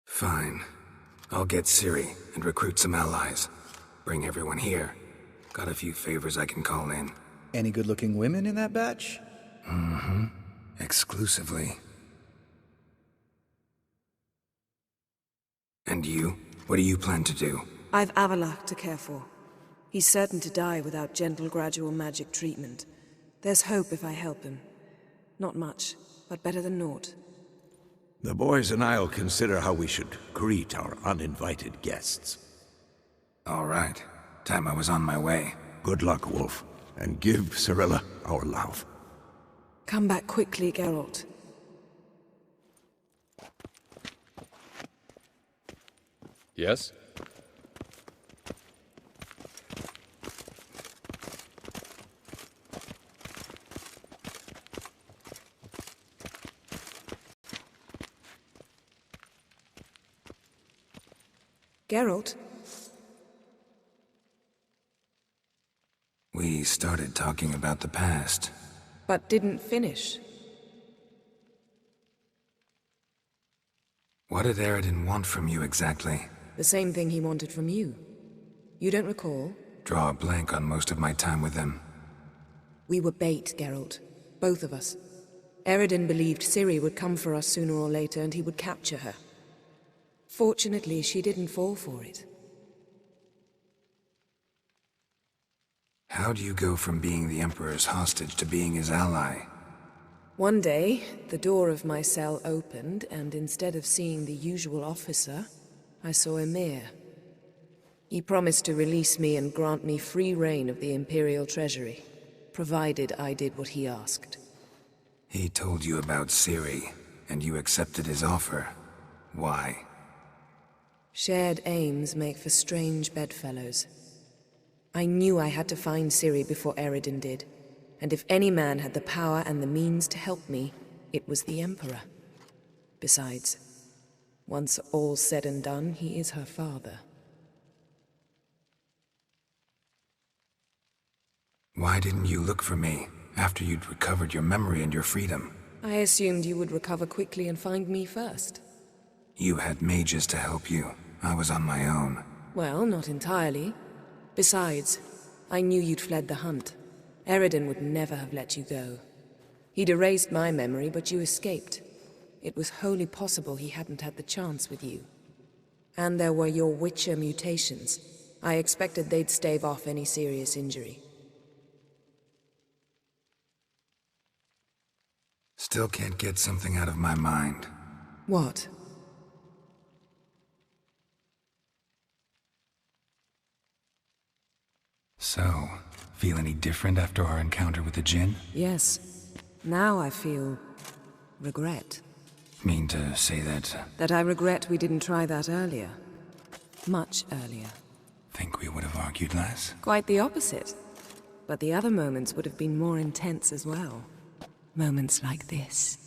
Fine. I'll get Ciri and recruit some allies. Bring everyone here. Got a few favors I can call in. Any good-looking women in that batch? Mm-hmm. Exclusively. And you? What do you plan to do? I've Avalak to care for. He's certain to die without gentle, gradual magic treatment. There's hope if I help him. Not much, but better than naught. The boys and I'll consider how we should greet our uninvited guests. All right. Time I was on my way. Good luck, Wolf, and give Cirilla our love. Come back quickly, Geralt. Yes? Geralt? We started talking about the past. But didn't finish. What did Eredin want from you exactly? The same thing he wanted from you. You don't recall? Draw a blank on most of my time with him. We were bait, Geralt. Both of us. Eredin believed Ciri would come for us sooner or later and he would capture her. Fortunately, she didn't fall for it. How do you go from being the Emperor's hostage to being his ally? One day, the door of my cell opened, and instead of seeing the usual officer, I saw Emir. He promised to release me and grant me free reign of the Imperial Treasury, provided I did what he asked. He told you about Ciri, and you accepted his offer. Why? Shared aims make for strange bedfellows. I knew I had to find Ciri before Eredin did, and if any man had the power and the means to help me, it was the Emperor. Besides, once all's said and done, he is her father. Why didn't you look for me after you'd recovered your memory and your freedom? I assumed you would recover quickly and find me first. You had mages to help you. I was on my own. Well, not entirely. Besides, I knew you'd fled the hunt. Eredin would never have let you go. He'd erased my memory, but you escaped. It was wholly possible he hadn't had the chance with you. And there were your Witcher mutations. I expected they'd stave off any serious injury. Still can't get something out of my mind. What? So, feel any different after our encounter with the Jinn? Yes. Now I feel regret. Mean to say that... That I regret we didn't try that earlier. Much earlier. Think we would have argued less? Quite the opposite. But the other moments would have been more intense as well. Moments like this.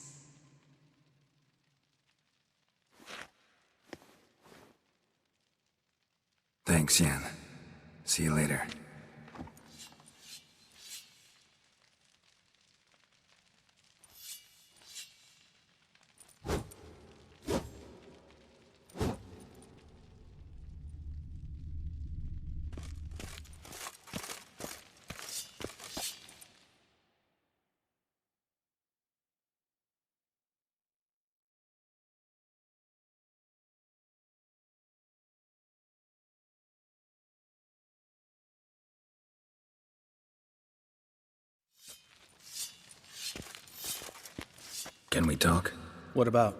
Thanks, Yen. See you later. Can we talk? What about?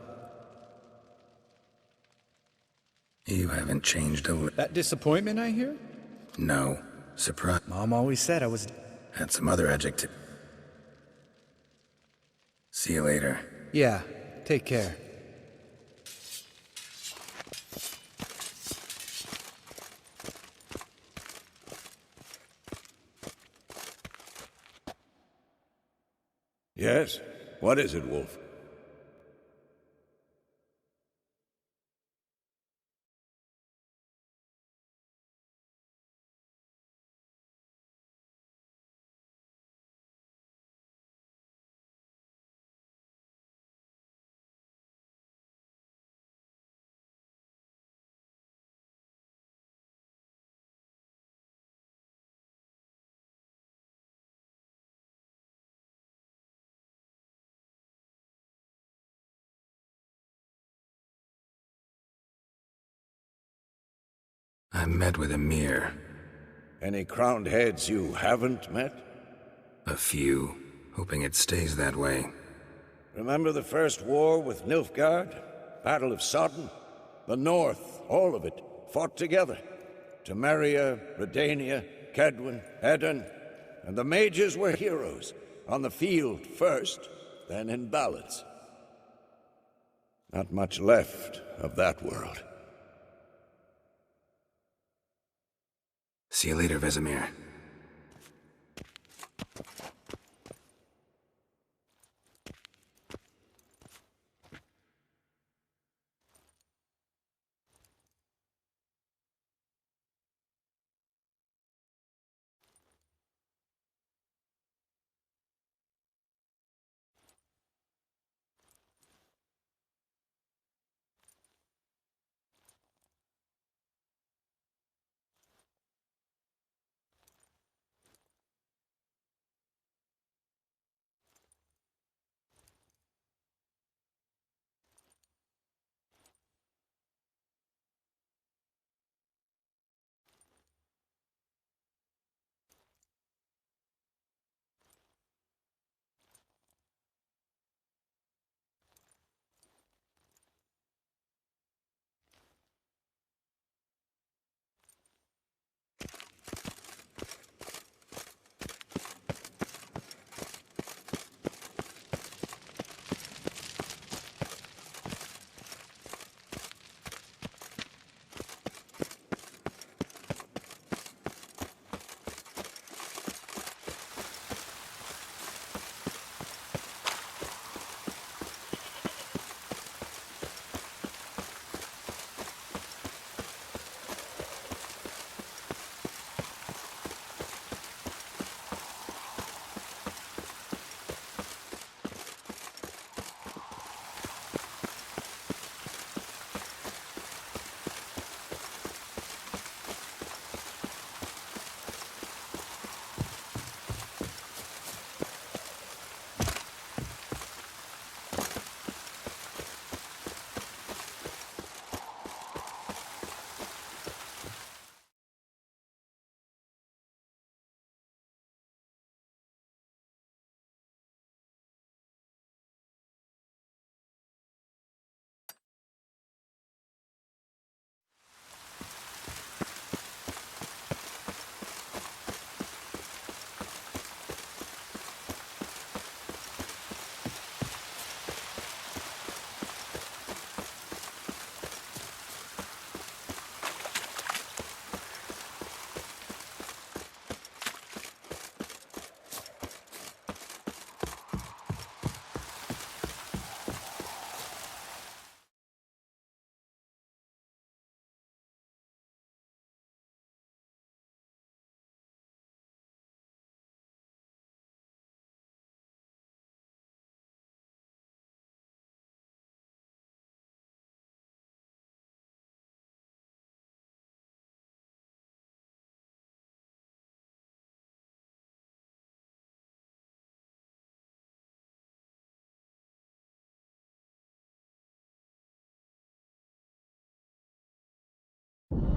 You haven't changed a li- That disappointment I hear? No. Surprise. Mom always said I was... Had some other adjective. See you later. Yeah, take care. Yes? What is it, Wolf? I met with Emir. Any crowned heads you haven't met? A few, hoping it stays that way. Remember the first war with Nilfgaard? Battle of Sodden? The North, all of it, fought together. Temeria, Redania, Kedwen, Edirn, and the mages were heroes. On the field first, then in ballads. Not much left of that world. See you later, Vesemir.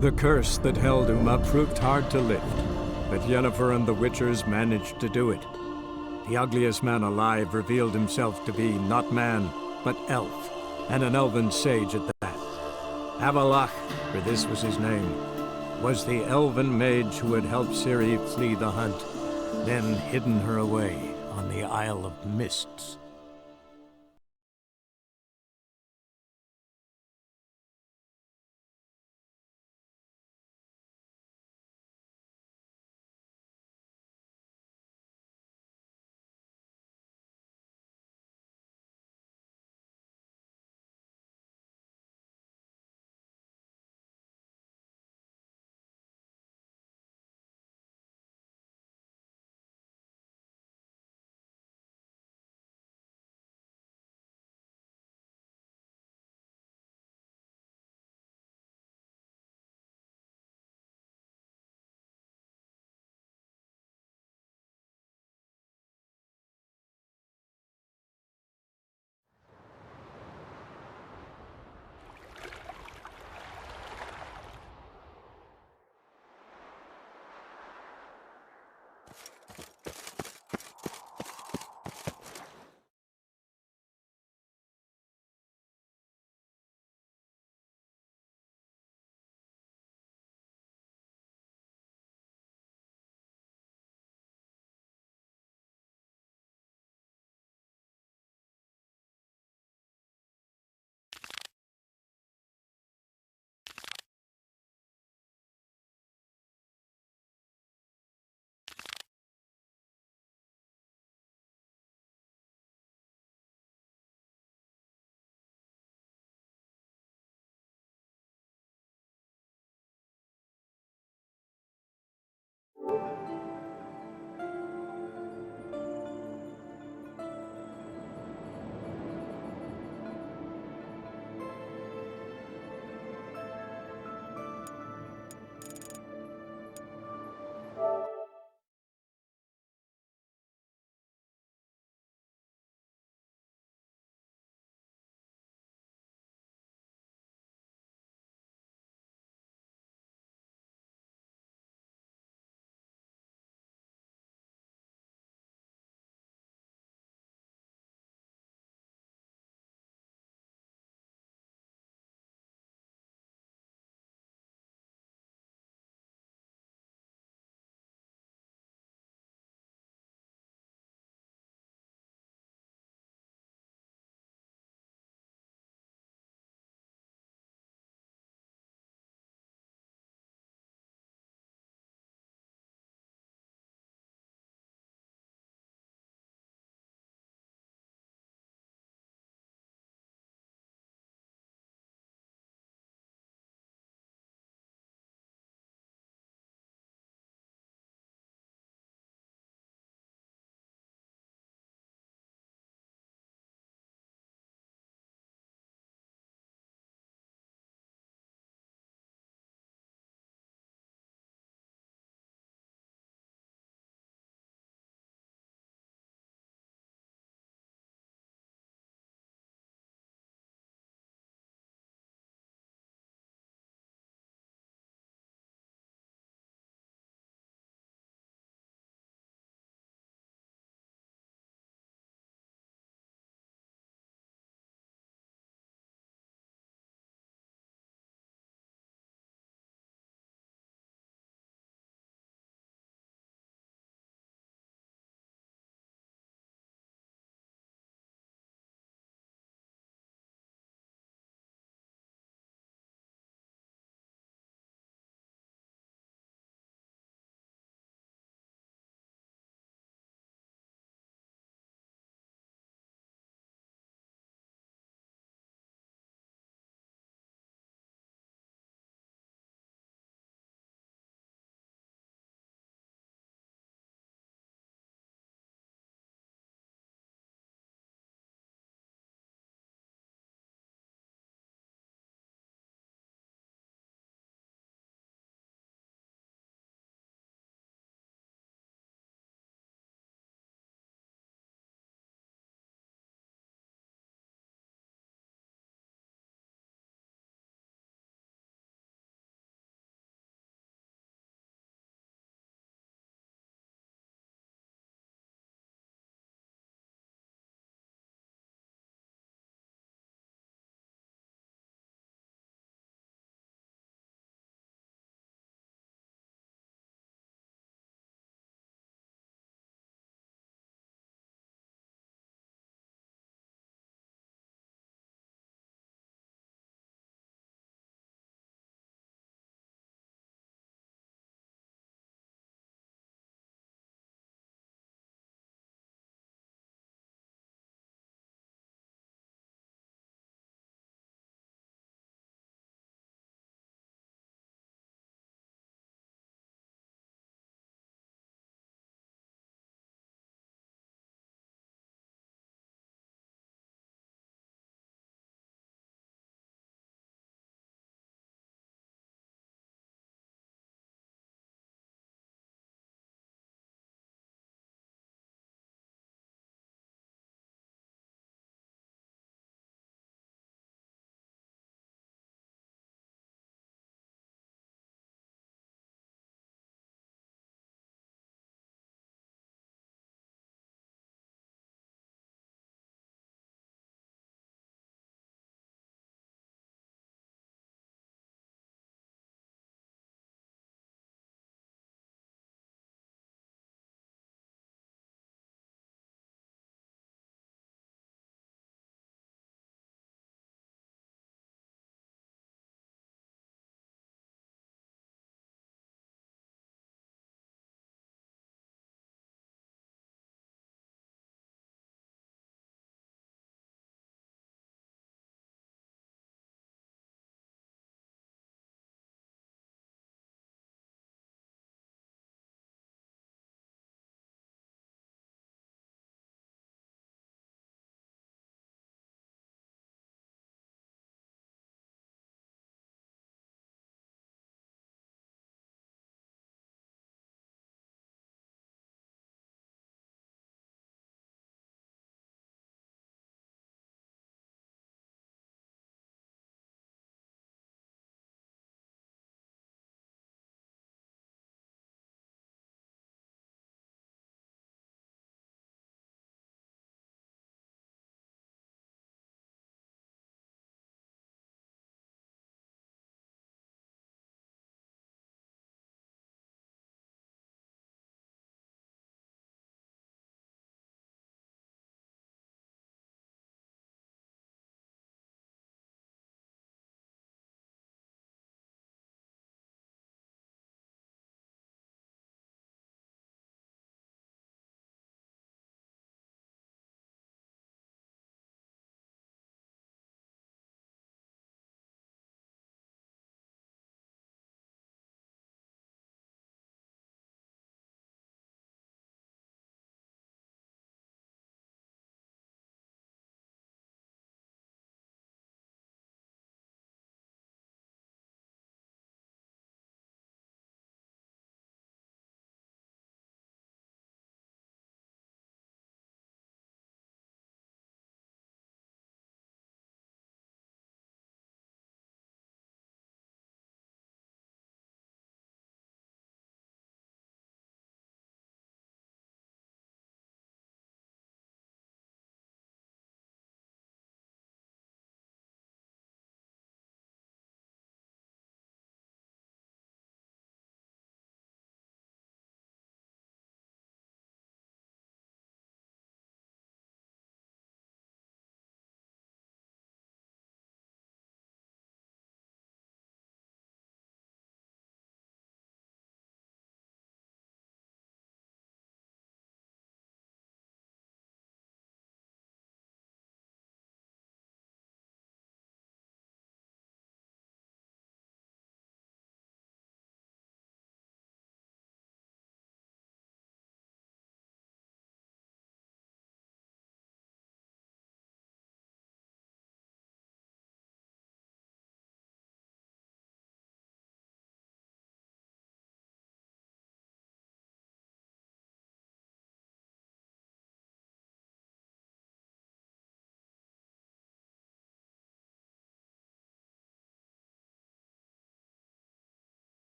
The curse that held Uma proved hard to lift, but Yennefer and the Witchers managed to do it. The ugliest man alive revealed himself to be not man, but elf, and an elven sage at that. Avallac'h, for this was his name, was the elven mage who had helped Ciri flee the hunt, then hidden her away on the Isle of Mists.